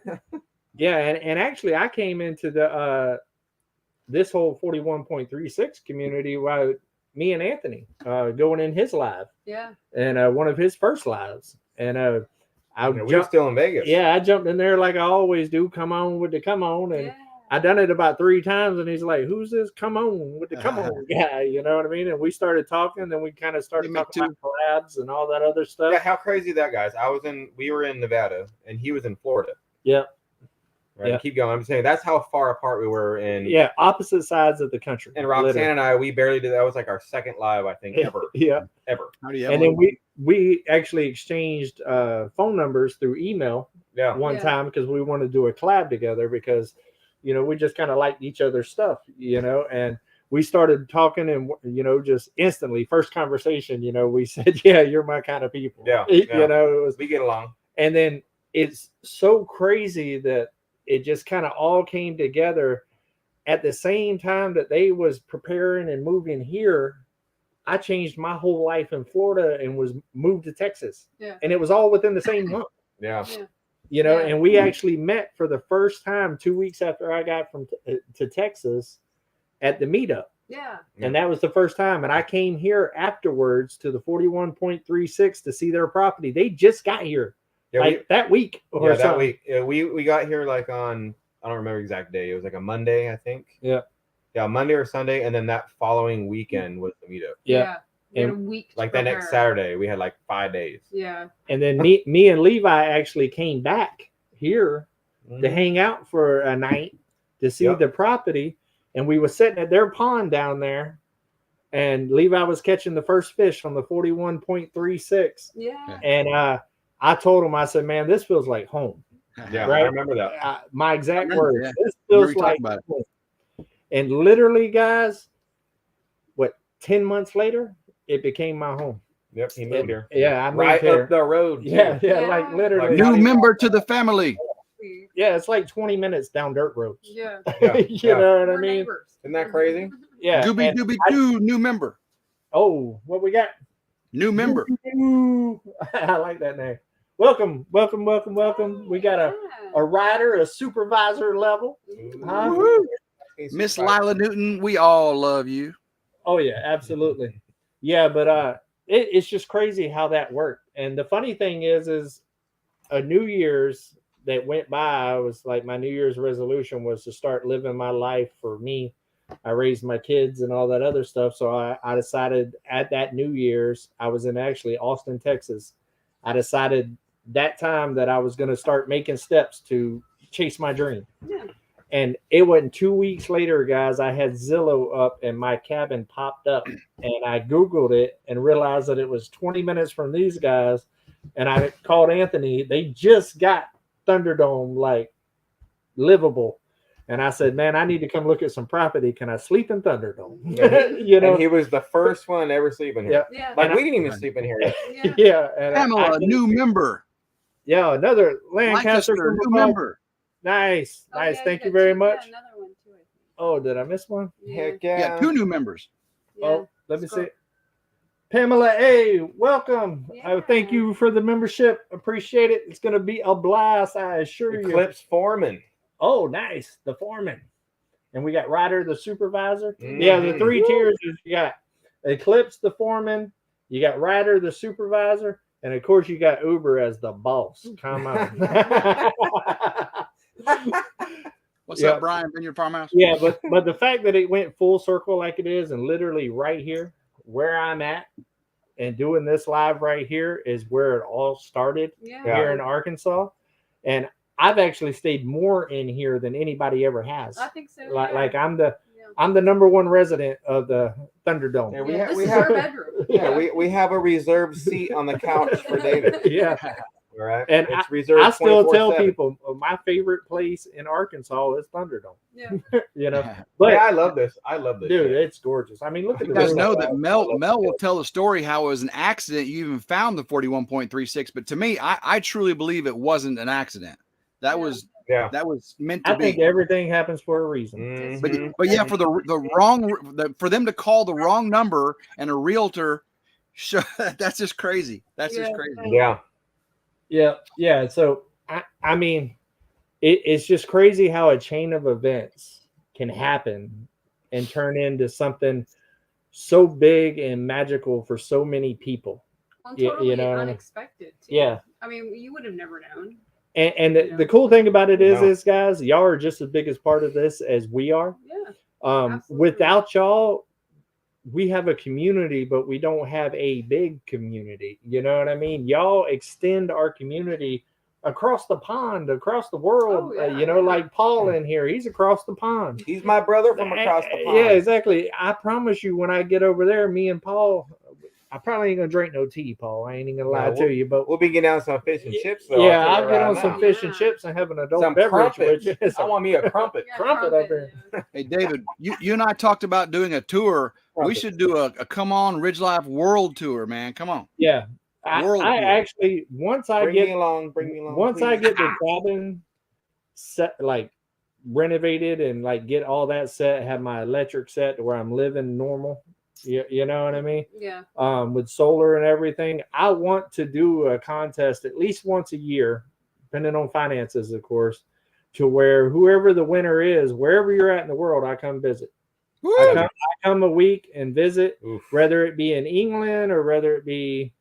Yeah, and actually, I came into the this whole 41.36 community while me and Anthony going in his live, Yeah. and one of his first lives, and I we were jumped. still in Vegas. Yeah, I jumped in there like I always do. Come on with the come on, and Yeah. I done it about 3 times, and he's like, "Who's this? Come on with the come on guy?" You know what I mean? And we started talking, then we kind of started Me talking about collabs and all that other stuff. Yeah, how crazy is that, guys? We were in Nevada and he was in Florida. Yeah. Right? Yeah. Keep going. I'm saying that's how far apart we were in. Yeah, opposite sides of the country. And Roxanne literally. and I, we barely did. That was like our second live, I think, ever. Yeah. Ever. Howdy, And Evelyn. then we actually exchanged phone numbers through email Yeah. one time because we wanted to do a collab together because, you know, we just kind of liked each other's stuff, you know, and we started talking and, you know, just instantly first conversation, you know, we said, yeah, you're my kind of people. Yeah, You yeah. know, it was, We get along. and then it's so crazy that it just kind of all came together at the same time that they was preparing and moving here. I changed my whole life in Florida and was moved to Texas. Yeah. And it was all within the same month, Yeah. Yeah. you know, Yeah. and we actually met for the first time 2 weeks after I got from to Texas at the meetup. Yeah. And that was the first time. And I came here afterwards to the 41.36 to see their property. They just got here Yeah, like that week or that something. week. Yeah, we got here like on, I don't remember the exact day. It was like a Monday, I think. Yeah. Yeah, Monday or Sunday, and then that following weekend was the meetup. Yeah. We had a And week. to Like that next prepare. Saturday, we had like 5 days. Yeah. And then me and Levi actually came back here to hang out for a night to see Yep. the property. And we were sitting at their pond down there. And Levi was catching the first fish on the 41.36. Yeah. And I told him, I said, man, this feels like home. Yeah, Right. I remember that. My exact remember, words. yeah. This Remember feels you like talking about it. home. And literally, guys, 10 months later, it became my home. Yep, he moved here. Yeah, I moved Right here. up the road. too. Yeah, Yeah. like literally. Like New not even- member to the family. Yeah, it's like 20 minutes down dirt roads. Yeah. Yeah, You yeah. know what I We're mean? neighbors. Isn't that crazy? Yeah. Doobie and doobie I- doo, new member. Oh, what we got? New member. Ooh, I like that name. Welcome. We got a rider, a supervisor level. Huh? Woo. Miss Lila Newton, we all love you. Oh yeah, absolutely. Yeah, but it's just crazy how that worked. And the funny thing is a New Year's that went by, I was like, my New Year's resolution was to start living my life for me. I raised my kids and all that other stuff. So I decided at that New Year's, I was in actually Austin, Texas. I decided that time that I was going to start making steps to chase my dream. Yeah. And it wasn't 2 weeks later, guys, I had Zillow up and my cabin popped up and I Googled it and realized that it was 20 minutes from these guys. And I called Anthony. They just got Thunderdome like livable. And I said, man, I need to come look at some property. Can I sleep in Thunderdome? Yeah, You know? And he was the first one ever sleeping here. Yeah. Like And we didn't even sleep in here yet. Yeah. Yeah. And Pamela, new member. yeah, another Lancaster. Lancaster, new member. Nice. Oh, Nice. yeah, Thank got you very two- much. Yeah, another one too, I think. Oh, did I miss one? Heck Yeah, yeah. 2 new members. Yeah. Oh, let me Scroll. see. Pamela A, welcome. Yeah. Thank you for the membership. Appreciate it. It's going to be a blast, I assure you. Eclipse Foreman. Oh, nice. The foreman. And we got Ryder, the supervisor. Mhm. Yeah, the 3 tiers is you got Eclipse, the foreman. You got Ryder, the supervisor. And of course, you got Uber as the boss. Come on. What's Yeah. up, Brian? Vineyard Farmhouse? Yeah, but the fact that it went full circle like it is, and literally right here where I'm at and doing this live right here is where it all started Yeah. here in Arkansas. And I've actually stayed more in here than anybody ever has. I think so. Like yeah. I'm the Yeah. #1 resident of the Thunderdome. Yeah, we Yeah, have this we is have our bedroom. yeah, we have a reserved seat on the couch for David. Yeah. All right. And it's reserved. I still tell 24/7. people my favorite place in Arkansas is Thunderdome. Yeah. You know, but Yeah, I love this. I love this. dude, shit. it's gorgeous. I mean, look at You the guys room. know that Mel will tell the story how it was an accident. You even found the 41.36, but to me, I truly believe it wasn't an accident. That Yeah. was Yeah. that was meant to I think be. everything happens for a reason. Mhm. But yeah, for for them to call the wrong number and a realtor, that's just crazy. That's just Yeah. crazy. Yeah. Yeah. So I mean, it's just crazy how a chain of events can happen and turn into something so big and magical for so many people. Well, Yeah, totally you know what I mean? unexpected. Too. Yeah. I mean, you would have never known. And Yeah. the cool thing about it No. is, guys, y'all are just as big as part of this as we are. Yeah. Absolutely. Without y'all, we have a community, but we don't have a big community. You know what I mean? Y'all extend our community across the pond, across the world. Oh, yeah, Like Paul in here, he's across the pond. He's my brother from across the pond. Yeah, exactly. I promise you, when I get over there, me and Paul, I probably ain't gonna drink no tea, Paul. I ain't even gonna lie No, to you, but We'll be getting down some fish and chips, though. yeah, I'll I'll tell you get right on now. some fish and chips and have an adult Some beverage. crumpets. Which is I want me a crumpet. Yeah, Crumpet up there. Hey, David, you and I talked about doing a tour. We Crumpet. should do a Come On Ridge Life world tour, man. Come on. Yeah, I World tour. actually once I Bring get me along. Bring me along. once I please. get the cabin set, like renovated and like get all that set, have my electric set to where I'm living normal. You know what I mean? Yeah. With solar and everything, I want to do a contest at least once a year, depending on finances, of course, to where whoever the winner is, wherever you're at in the world, I come visit. Woo! I come a week and visit, Oof. whether it be in England or whether it be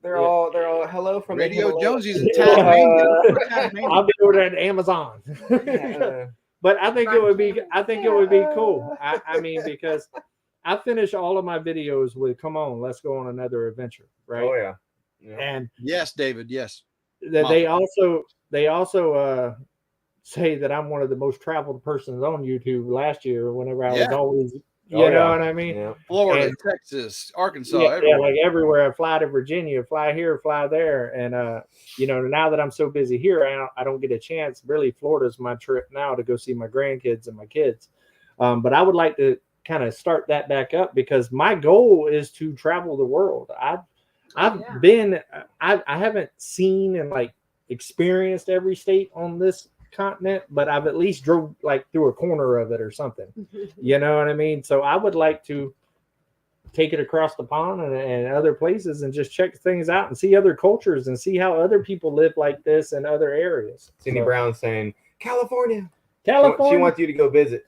They're all hello from the Radio Himalayas. Jonesy's in Yeah. Tasmania. I'll be over there at Amazon. Yeah. But I think it would be cool. I mean, because I finish all of my videos with "Come on, let's go on another adventure," right? Oh yeah. Yeah. And Yes, David. Yes. that they also say that I'm one of the most traveled persons on YouTube last year. Whenever I was Yeah. always, you Oh, know yeah. what I mean? Yeah. Florida, And- Texas, Arkansas, Yeah, everywhere. like everywhere. I fly to Virginia, fly here, fly there, and now that I'm so busy here, I don't get a chance. Really, Florida's my trip now to go see my grandkids and my kids. But I would like to kind of start that back up because my goal is to travel the world. I've Yeah. been, I haven't seen and like experienced every state on this continent, but I've at least drove like through a corner of it or something. You know what I mean? So I would like to take it across the pond and other places and just check things out and see other cultures and see how other people live like this in other areas. Cindy So, Brown saying California. California. She wants you to go visit.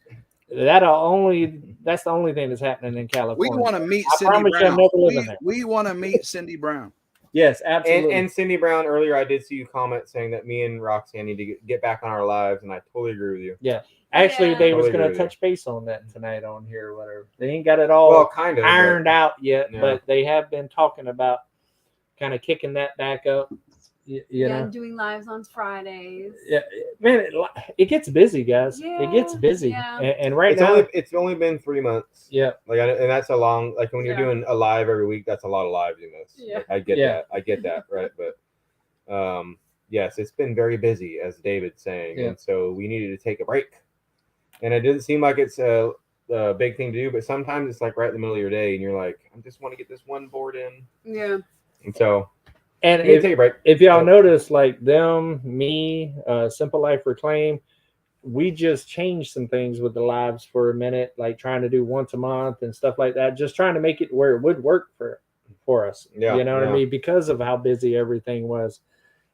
That's the only thing that's happening in We California. want to meet I Cindy promise you I'm Brown. never living there. We want to meet Cindy Brown. Yes, absolutely. And Cindy Brown, earlier I did see you comment saying that me and Roxanne need to get back on our lives, and I totally agree with you. Actually, Yeah. they was Totally going agree to with touch base on that tonight on here or whatever. They ain't got it all Well, kind of but- ironed out yet, Yeah. but they have been talking about kind of kicking that back up. You know, Doing lives on Fridays. yeah, man, it gets busy, guys. It gets Yeah, busy, yeah. and right now, It's only been 3 months. yeah, And that's a long, like when you're Yeah. doing a live every week, that's a lot of lives you miss. Yeah. Like, I Yeah. get that, right? But yes, it's been very busy, as David's saying, Yeah. and so we needed to take a break. And it didn't seem like it's a big thing to do, but sometimes it's like right in the middle of your day, and you're like, I just want to get this one board in, Yeah. and so and we need to take a break. if y'all notice, like them, me, Simple Life Reclaim, we just changed some things with the lives for a minute, like trying to do once a month and stuff like that, just trying to make it where it would work for us. Yeah, You know what I yeah. mean? Because of how busy everything was.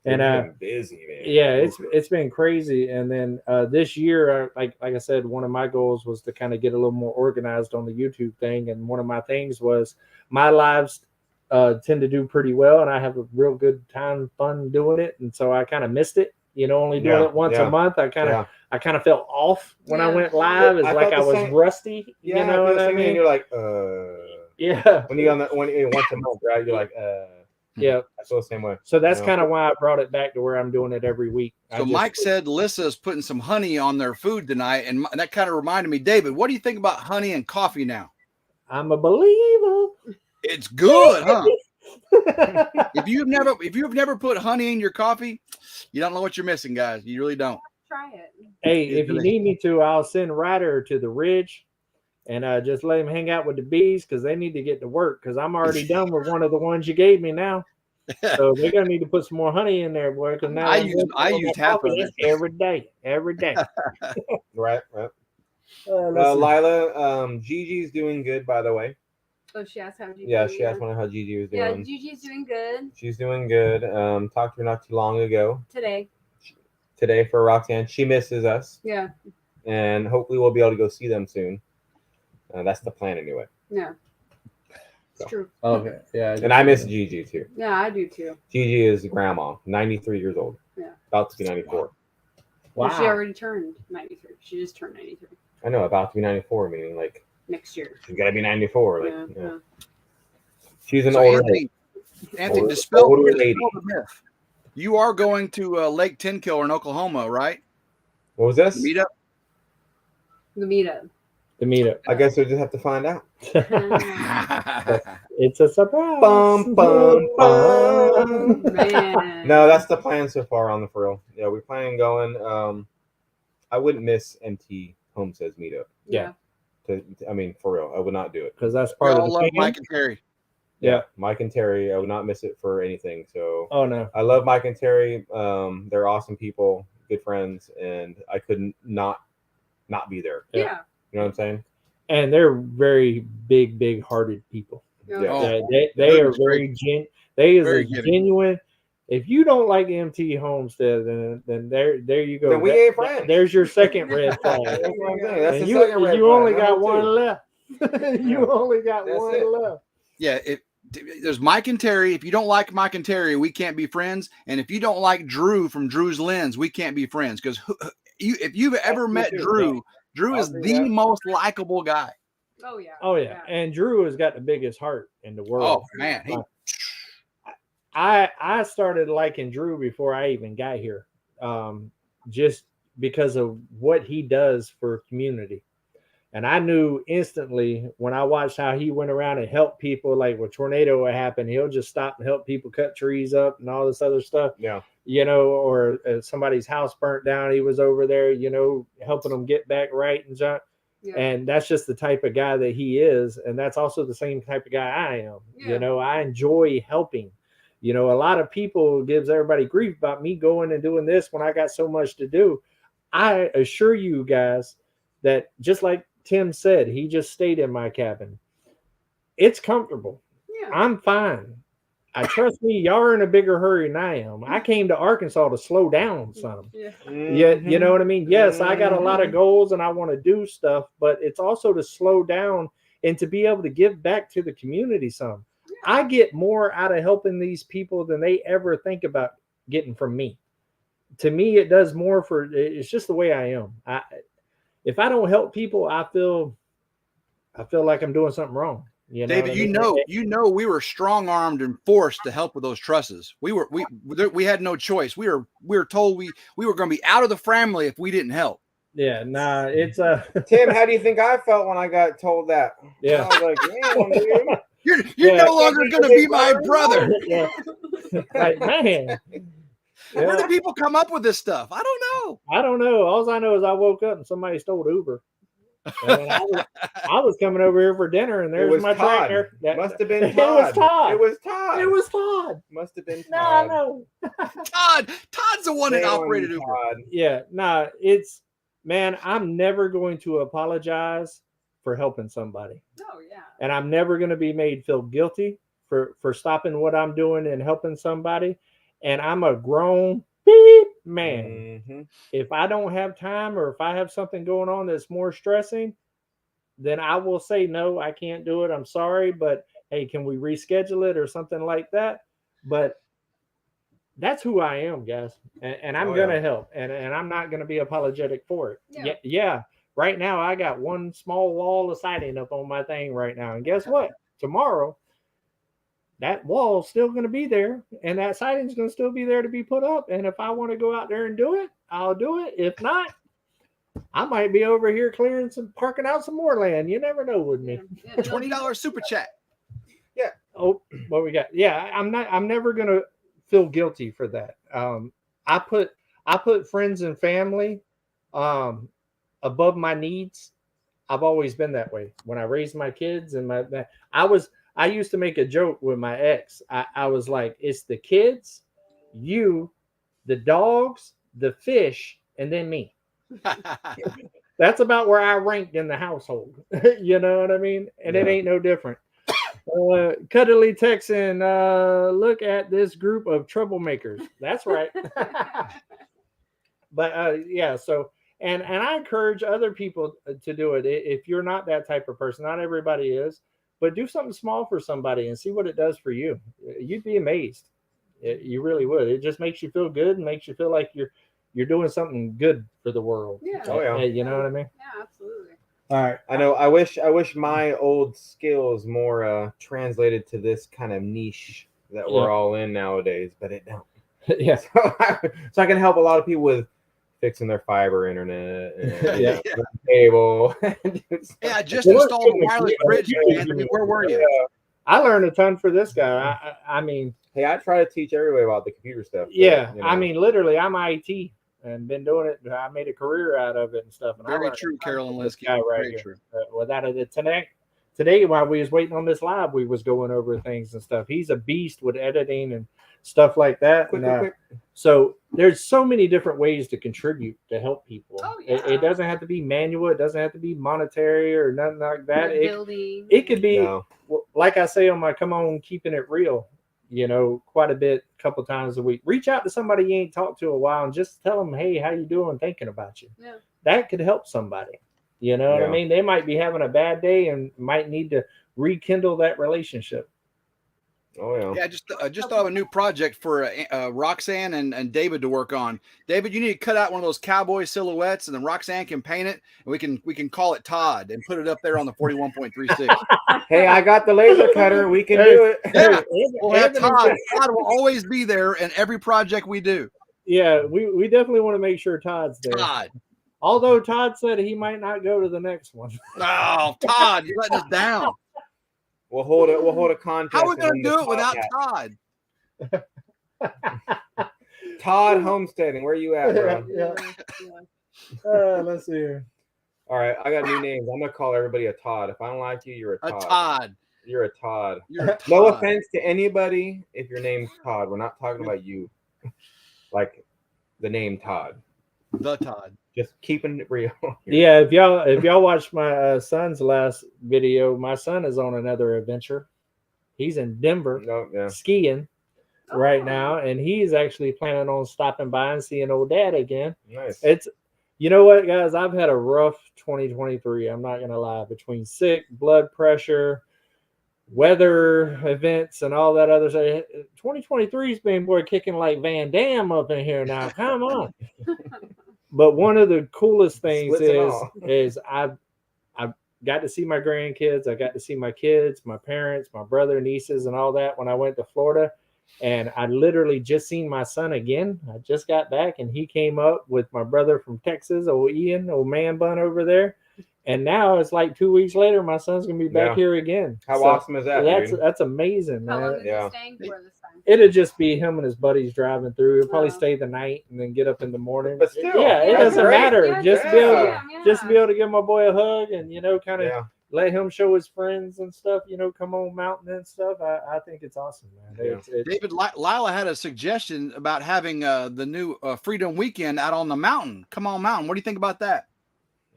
And It's been busy, man. yeah, it's been crazy. And then this year, like I said, one of my goals was to kind of get a little more organized on the YouTube thing. And one of my things was my lives tend to do pretty well, and I have a real good time, fun doing it. And so I kind of missed it. Only doing Yeah, it once yeah, a month. I kind of felt off when I Yeah. went live. It's I like felt I the was same. rusty. Yeah, You know I feel what the I same thing, and mean? you're like, Yeah, when you on that once a month, right? You're like, yeah. I feel the same way. So that's Yeah. kind of why I brought it back to where I'm doing it every week. So Mike said Lissa's putting some honey on their food tonight, and that kind of reminded me, David, what do you think about honey and coffee now? I'm a believer. It's good, huh? If you've never put honey in your coffee, you don't know what you're missing, guys. You really don't. Try it. Hey, It's if you delicious. need me to, I'll send Ryder to the Ridge and just let him hang out with the bees because they need to get to work because I'm already done with one of the ones you gave me now. So they're gonna need to put some more honey in there, boy. Because now I I'm used working on used that half coffee. of That's it. every day. Right. Let's see. Lila, Gigi's doing good, by the way. Oh, she asked how Gigi. Yeah, she asked me how Gigi was Yeah, doing. Gigi's doing good She's doing good. Talked to her not too long ago. today. For Roxanne, she misses us, Yeah. and hopefully we'll be able to go see them soon. That's the plan, anyway. Yeah. It's So. true. Okay, yeah. And I miss Gigi too. Yeah, I do too. Gigi is grandma, 93 years old. Yeah. About to be 94. Wow. Well, she already turned 93. She just turned 93 I know, about to be 94, meaning like next year. she's got to be 94. Like, Yeah. yeah. Yeah. She's an So older Anthony, lady. dispel Older the lady. myth. You are going to Lake 10 Killer in Oklahoma, right? What was this? Meetup. The meetup. The meetup. I guess we'll just have to find out. It's a surprise. Bum, bum, bum. Man. No, that's the plan so far on the for real. Yeah, we're planning going. I wouldn't miss MT Homestead's meetup. Yeah. I mean, for real, I would not do it. Because that's We part of all the love plan. Mike and Terry. Yeah. Mike and Terry, I would not miss it for anything. So Oh no. I love Mike and Terry. They're awesome people, good friends, and I couldn't not be there. Yeah. You know what I'm saying? And they're very big hearted people. Yeah. Yeah. Oh, They are goodness very they is Very a giving. genuine. If you don't like MT Homestead, then there you go. Then we ain't friends. There's your second red flag. That's what I'm saying. That's And the second red you flag. only got Number one two. left. You only got That's one it. left. Yeah, there's Mike and Terry. If you don't like Mike and Terry, we can't be friends. And if you don't like Drew from Drew's Lens, we can't be friends. Because if you've ever That's met true, Drew, Drew I'll is agree the with that. most likable guy. Oh yeah. Oh yeah. And Drew has got the biggest heart in the world. Oh man, I started liking Drew before I even got here, just because of what he does for community. And I knew instantly when I watched how he went around and helped people, like when tornado would happen, he'll just stop and help people cut trees up and all this other stuff. Yeah. You know, or somebody's house burnt down, he was over there, you know, helping them get back right and stuff. Yeah. And that's just the type of guy that he is. And that's also the same type of guy I am. Yeah. You know, I enjoy helping. You know, a lot of people gives everybody grief about me going and doing this when I got so much to do. I assure you guys that just like Tim said, he just stayed in my cabin. It's comfortable. Yeah. I'm fine. I trust me, y'all are in a bigger hurry than I am. I came to Arkansas to slow down some. Yeah. Yeah, you know what I mean? Yes, I got a lot of goals and I want to do stuff, but it's also to slow down and to be able to give back to the community some. I get more out of helping these people than they ever think about getting from me. To me, it does more for, it's just the way I am. If I don't help people, I feel like I'm doing something wrong. You know David, what I mean? you know, we were strong armed and forced to help with those trusses. We had no choice. We were told we were going to be out of the family if we didn't help. Yeah, nah, it's Tim, how do you think I felt when I got told that? Yeah. I was like, damn, dude. You're Yeah. no longer going to be my brother. yeah. Like, man. Where do Yeah. people come up with this stuff? I don't know. I don't know. All I know is I woke up and somebody stole Uber. And I was coming over here for dinner, and It there's was my Todd. tractor. Must have been It Todd. was Todd. It was Todd. It was Todd. Must have been No, Todd. no. Todd's the one that Shame on operated you, Uber. Todd. Yeah, nah. It's man. I'm never going to apologize for helping somebody, Oh yeah. and I'm never going to be made feel guilty for stopping what I'm doing and helping somebody. And I'm a grown beep man. Mhm. If I don't have time or if I have something going on that's more stressing, then I will say, no, I can't do it. I'm sorry, but hey, can we reschedule it or something like that? But that's who I am, guys. And I'm Oh, going to yeah. help. And I'm not going to be apologetic for it. Yeah. Yeah. Right now, I got one small wall of siding up on my thing right now. And guess what? Tomorrow, that wall's still going to be there. And that siding's going to still be there to be put up. And if I want to go out there and do it, I'll do it. If not, I might be over here parking out some more land. You never know with me. Yeah. $20 super chat. Oh, what we got? Yeah, I'm never gonna feel guilty for that. I put friends and family above my needs. I've always been that way. When I raised my kids and I used to make a joke with my ex. I was like, it's the kids, you, the dogs, the fish, and then me. That's about where I ranked in the household. You know what I mean? And it Yeah. ain't no different. Cuddly Texan, look at this group of troublemakers. That's right. But yeah, so and I encourage other people to do it. If you're not that type of person, not everybody is, but do something small for somebody and see what it does for you. You'd be amazed. You really would. It just makes you feel good and makes you feel like you're doing something good for the world. Yeah. Oh, yeah. You know what I mean? Yeah, absolutely. All right. I know. I wish my old skills more translated to this kind of niche that we're all in nowadays, but it don't. Yeah. So I can help a lot of people with fixing their fiber internet and Yeah. cable. Yeah, I just Well, we're installed a doing wireless it. bridge. Yeah. Anthony, where were you? I learned a ton for this guy. I mean, Hey, I try to teach everybody about the computer stuff. But, yeah. you know. I mean, literally, I'm IT and been doing it. I made a career out of it and stuff. And I Very learned true, a ton Carolyn from this Liskey. guy right Very here. true. Without it today, while we was waiting on this live, we was going over things and stuff. He's a beast with editing and stuff like that. Quick. So there's so many different ways to contribute to help people. Oh, It yeah. doesn't have to be manual. It doesn't have to be monetary or nothing like that. Like building. It could be, No. like I say on my Come On Keeping It Real, quite a bit, couple times a week. Reach out to somebody you ain't talked to a while and just tell them, hey, how you doing? Thinking about you. Yeah. That could help somebody. You know what I Yeah. mean? They might be having a bad day and might need to rekindle that relationship. Oh yeah. Yeah, just thought of a new project for Roxanne and David to work on. David, you need to cut out one of those cowboy silhouettes, and then Roxanne can paint it, and we can call it Todd and put it up there on the 41.36. Hey, I got the laser cutter. We can do it. Yeah. We'll have Anthony- Todd. Todd will always be there in every project we do. Yeah, we definitely want to make sure Todd's there. Todd. Although Todd said he might not go to the next one. Oh, Todd, you're letting us down. We'll hold a contest. How are we going and to win do it without Todd Todd? Todd Homesteading. Where you at, bro? Yeah. Yeah. Let's see here. All right, I got new names. I'm gonna call everybody a Todd. If I don't like you, you're a A Todd. Todd. You're a Todd. You're a No Todd. offense to anybody if your name's Todd. We're not talking about you. Like the name Todd. The Todd. Just keeping it real. Yeah, if y'all watched my son's last video, my son is on another adventure. He's in Denver No, yeah. skiing right Oh. now, and he's actually planning on stopping by and seeing old dad again. Nice. It's, you know what, guys, I've had a rough 2023. I'm not gonna lie, between sick, blood pressure, weather events, and all that other stuff. 2023's been boy kicking like Van Damme up in here now. Come on. But one of the coolest things Splits and all. is I've got to see my grandkids. I got to see my kids, my parents, my brother, nieces, and all that when I went to Florida. And I literally just seen my son again. I just got back, and he came up with my brother from Texas, old Ian, old man bun over there. And now it's like 2 weeks later, my son's gonna be back Yeah. here again. How So awesome is that, That's dude? that's amazing, How long man. is Yeah. he staying for this time? It'll just be him and his buddies driving through. He'll probably Wow. stay the night and then get up in the morning. But still, yeah, it that's doesn't great. matter. Yeah, just good be able for to, him, yeah. just be able to give my boy a hug and kind of Yeah. let him show his friends and stuff. Come on mountain and stuff. I think it's awesome, man. Yeah. It's, David, Lila had a suggestion about having the new Freedom Weekend out on the mountain. Come on, mountain. What do you think about that?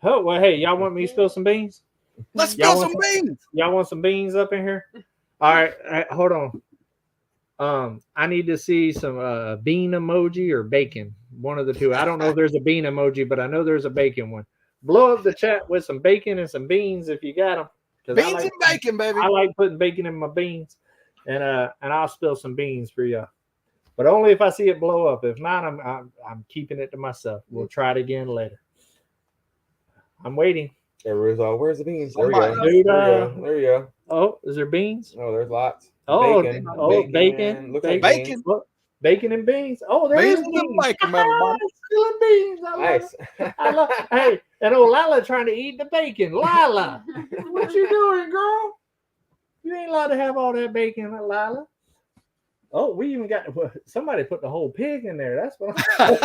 oh well, hey, y'all want me to spill some beans? Let's Y'all spill some want beans. Y'all want some beans up in here? All right, hold on. I need to see some bean emoji or bacon. One of the two. I don't know if there's a bean emoji, but I know there's a bacon one. Blow up the chat with some bacon and some beans if you got them. Beans and bacon, baby. I like putting bacon in my beans, and I'll spill some beans for y'all. But only if I see it blow up. If not, I'm keeping it to myself. We'll try it again later. I'm waiting. Everybody's all, where's the beans? There we Somebody- go. Dude, There you go. Oh, is there beans? Oh, there's lots. Oh, Bacon. bacon. Looks like Bacon. beans. Look, bacon and beans. Oh, there is Beans and beans. bacon, everybody. Spilling beans. I love Nice. it. I love. Hey, and old Lila trying to eat the bacon. Lila, what you doing, girl? You ain't allowed to have all that bacon, Lila. Oh, we even got somebody put the whole pig in there. That's what. I'm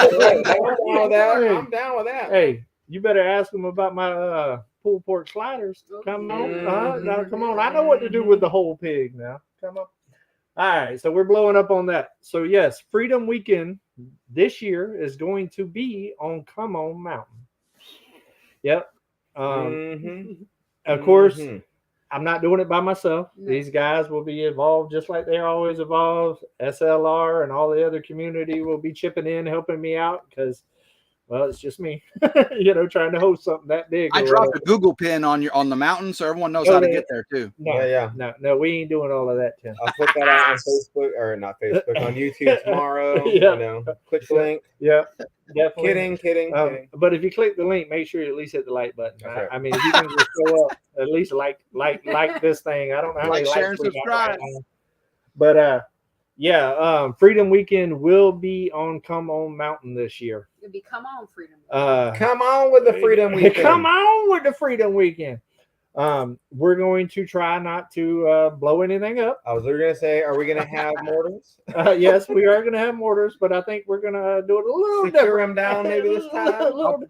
down with that. I'm down with that. Hey, you better ask them about my pulled pork sliders. Come on, now, come on. I know what to do with the whole pig now. Come on. All right, so we're blowing up on that. So yes, Freedom Weekend this year is going to be on Come On Mountain. Yep. Of course, Mhm. I'm not doing it by myself. No. These guys will be involved just like they always involved. SLR and all the other community will be chipping in, helping me out because, well, it's just me, trying to host something that big. I or dropped a whatever. Google pin on the mountain so everyone knows Oh, how to yeah. get there too. No, Yeah. no, we ain't doing all of that, Tim. I'll put that out on Facebook, or not Facebook, on YouTube tomorrow. Yeah. Click the link. Yeah, definitely. Kidding. But if you click the link, make sure you at least hit the like button. That's right. I mean, if you can just show up, at least like this thing. I don't know how Like, many share, likes and we got right subscribe. now. But Yeah, Freedom Weekend will be on Come On Mountain this year. It'd be come on, freedom. Come on with the Freedom Weekend. Come on with the Freedom Weekend. We're going to try not to blow anything up. I was going to say, are we going to have mortars? Yes, we are going to have mortars, but I think we're going to do it a little Secure different. them down maybe this time.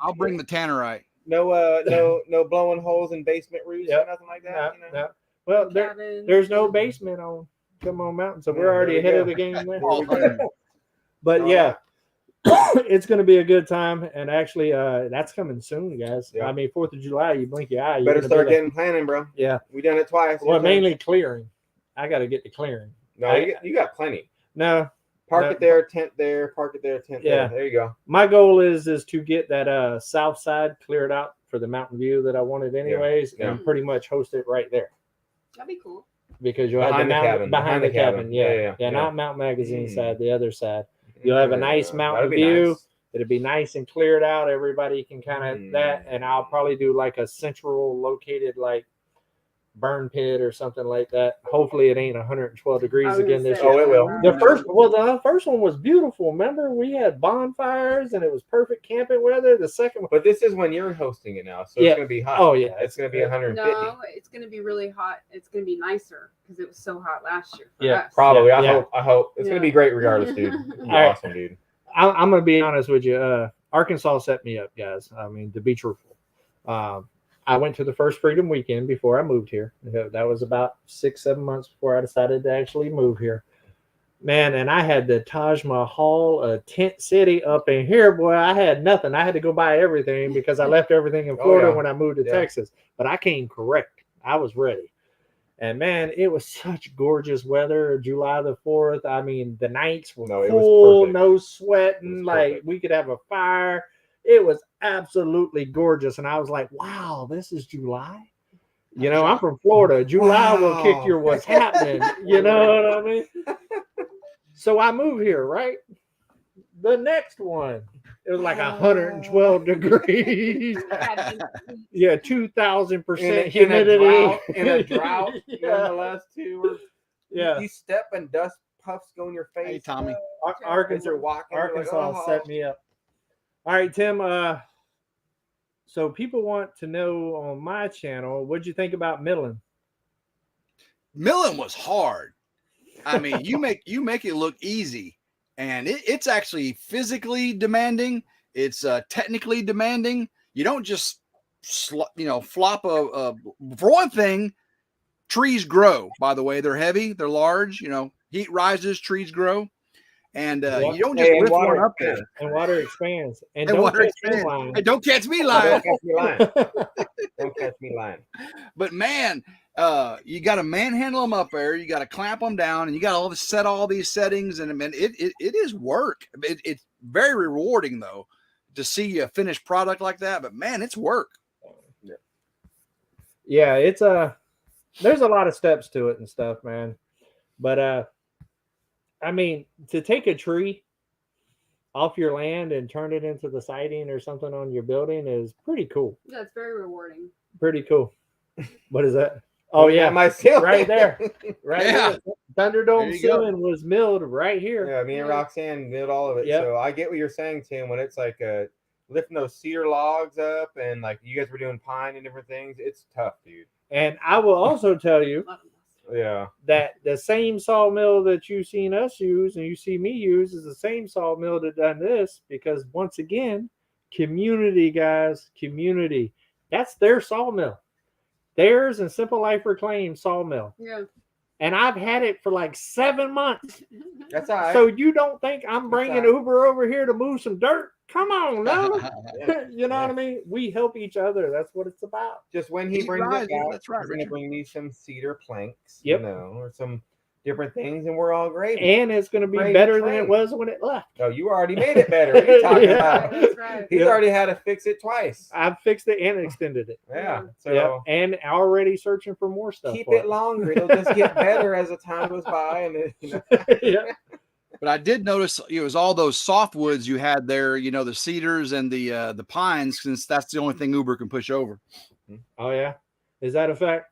I'll bring the tannerite. No blowing holes in basement roofs or nothing like that. No. Well, there's no basement on Come On Mountain, so we're already ahead of the game there. But yeah, it's going to be a good time, and actually, that's coming soon, guys. Yeah. I mean, 4th of July, you blink your eye, you're Better gonna be start like- getting planning, bro. Yeah, We done it twice. well, mainly clearing. I got to get the clearing. No, you got plenty. No, Park No. it there, tent there. Park it there, tent Yeah. there. There you go. my goal is to get that south side cleared out for the mountain view that I wanted anyways, Yeah. and pretty much host it right there That'd be cool. because you'll have the Behind the mountain cabin. behind the cabin. Yeah. Not Mountain Magazine Mm. side, the other side. You'll have a nice mountain That'd be view. nice. It'll be nice and cleared out. Everybody can kind of that, and I'll probably do like a central located like burn pit or something like that. Hopefully, it ain't 112 degrees I was again gonna this say, year. Oh, it will. The first one was beautiful. Remember, we had bonfires and it was perfect camping weather. The second one, But this is when you're hosting it now, so Yeah. it's gonna be hot. oh yeah, It's gonna be 150. No, it's gonna be really hot. It's gonna be nicer because it was so hot last year. For Yeah, us. Probably. Yeah. I hope it's gonna be great regardless, dude. It's gonna be All right. awesome, dude. I'm gonna be honest with you. Arkansas set me up, guys. I mean, to be truthful, I went to the first Freedom Weekend before I moved here. That was about 6-7 months before I decided to actually move here. Man, and I had the Taj Mahal, a tent city up in here. Boy, I had nothing. I had to go buy everything because I left everything in Florida yeah. when I moved to Yeah. Texas. But I came correct. I was ready. And man, it was such gorgeous weather. July the 4th. I mean, the nights were No, it was cool, perfect. no sweating. It was Like perfect. we could have a fire. It was absolutely gorgeous. And I was like, wow, this is July. You know, I'm from Florida. July will kick Wow. your what's happening. You know what I mean? So I moved here, right? The next one, it was like 112 degrees. Yeah, 2,000% humidity. In a drought, Yeah. nonetheless, too. Yeah. You step and dust puffs go in your face. Hey, Tommy. Arkansas, You're walking, you're like, Arkansas oh. set me up. All right, Tim. So people want to know on my channel, what'd you think about Midland? Milling was hard. I mean, you make it look easy, and it's actually physically demanding. It's technically demanding. You don't just flop a. For one thing, trees grow. By the way, they're heavy, they're large. Heat rises, trees grow, and you don't just lift one up there. And water expands. And And don't water catch me expands. lying. Hey, don't catch me Don't lying. catch me lying. Don't catch me lying. But man, you got to manhandle them up there. You got to clamp them down, and you got to set all these settings. And I mean, it is work. It's very rewarding though to see a finished product like that. But man, it's work. Yeah, it's there's a lot of steps to it and stuff, man. But I mean, to take a tree off your land and turn it into the siding or something on your building is pretty cool. Yeah, it's very rewarding. Pretty cool. What is that? Oh yeah, my ceiling. right there. Right Yeah. there. Thunderdome There you go. ceiling was milled right here. Yeah, me and Roxanne did all of it. Yep. So I get what you're saying, Tim. When it's like lifting those cedar logs up, and like you guys were doing pine and different things, it's tough, dude. And I will also tell you A lot of us. Yeah. that the same sawmill that you've seen us use and you see me use is the same sawmill that done this, because once again, community, guys, community. That's their sawmill. Theirs and Simple Life Reclaim sawmill. Yeah. And I've had it for like 7 months. That's all right. So you don't think I'm bringing all right. Uber over here to move some dirt? Come on, no. You know what I mean? We help each other. That's what it's about. just when he Heat brings rises, it back, that's right, he's gonna Richard. bring me some cedar planks, Yep. or some different things, and we're all great. And it's going to be Great better than train. it was when it left. No, you already made it better. What are you talking Yeah. about? That's right. He's Yeah. already had to fix it twice. I've fixed it and extended it. Yeah. So Yep. And already searching for more stuff. keep for it longer. It'll just get better as the time goes by, and Yeah. But I did notice it was all those softwoods you had there. The cedars and the pines, since that's the only thing Uber can push over. Oh, yeah. Is that a fact?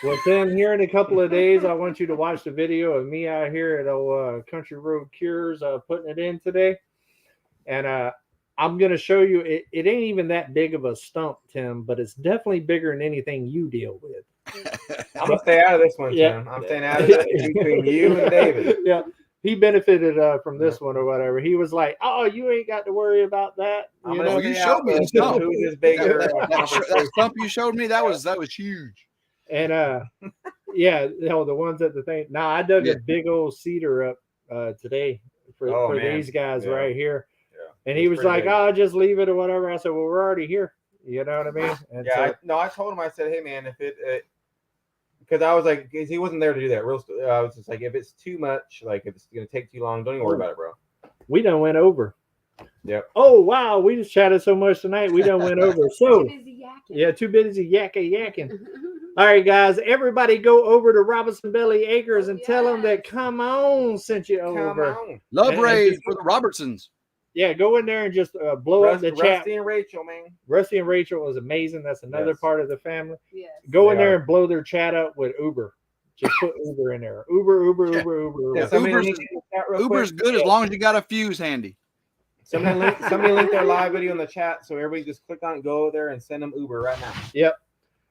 Well, Tim, here in a couple of days, I want you to watch the video of me out here at old Country Road Cures putting it in today. And I'm going to show you, it ain't even that big of a stump, Tim, but it's definitely bigger than anything you deal with. I'm going to stay out of this one, Tim. Yeah. I'm staying out of it between you and David. Yeah. He benefited from this one or whatever. He was like, "Oh, you ain't got to worry about that." You showed me the stump. Who's bigger? That stump you showed me, that was huge. And yeah, the ones at the thing. Now I dug a big old cedar up today for these guys right here. Yeah. And he was like, big. "Oh, just leave it or whatever." I said, "Well, we're already here." You know what I mean? And yeah. I told him. I said, "Hey, man, if it because I was like, because he wasn't there to do that. I was just like, if it's too much, like if it's gonna take too long, don't even worry about it, bro." We done went over. Yep. Oh wow, we just chatted so much tonight. We done went over. So too busy yakking. Yeah, too busy yakking. All right, guys, everybody go over to Robinson Belly Acres and tell them that Come On sent you over. Love raid for the Robertsons. Yeah, go in there and just blow up the chat. Rusty and Rachel, man. Rusty and Rachel was amazing. That's another part of the family. Yes. Go in there and blow their chat up with Uber. Just put Uber in there. Uber. Yeah, Uber's good as long as you got a fuse handy. Somebody link their live video in the chat, so everybody just click on it, go there, and send them Uber right now. Yep.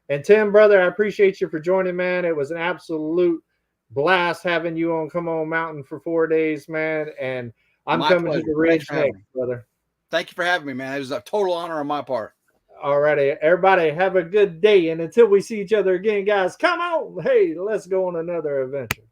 And Tim, brother, I appreciate you for joining, man. It was an absolute blast having you on Come On Mountain for 4 days, man. And I'm coming to the ridge next, brother. Thank you for having me, man. It was a total honor on my part. All righty. Everybody have a good day. And until we see each other again, guys, come on. Hey, let's go on another adventure.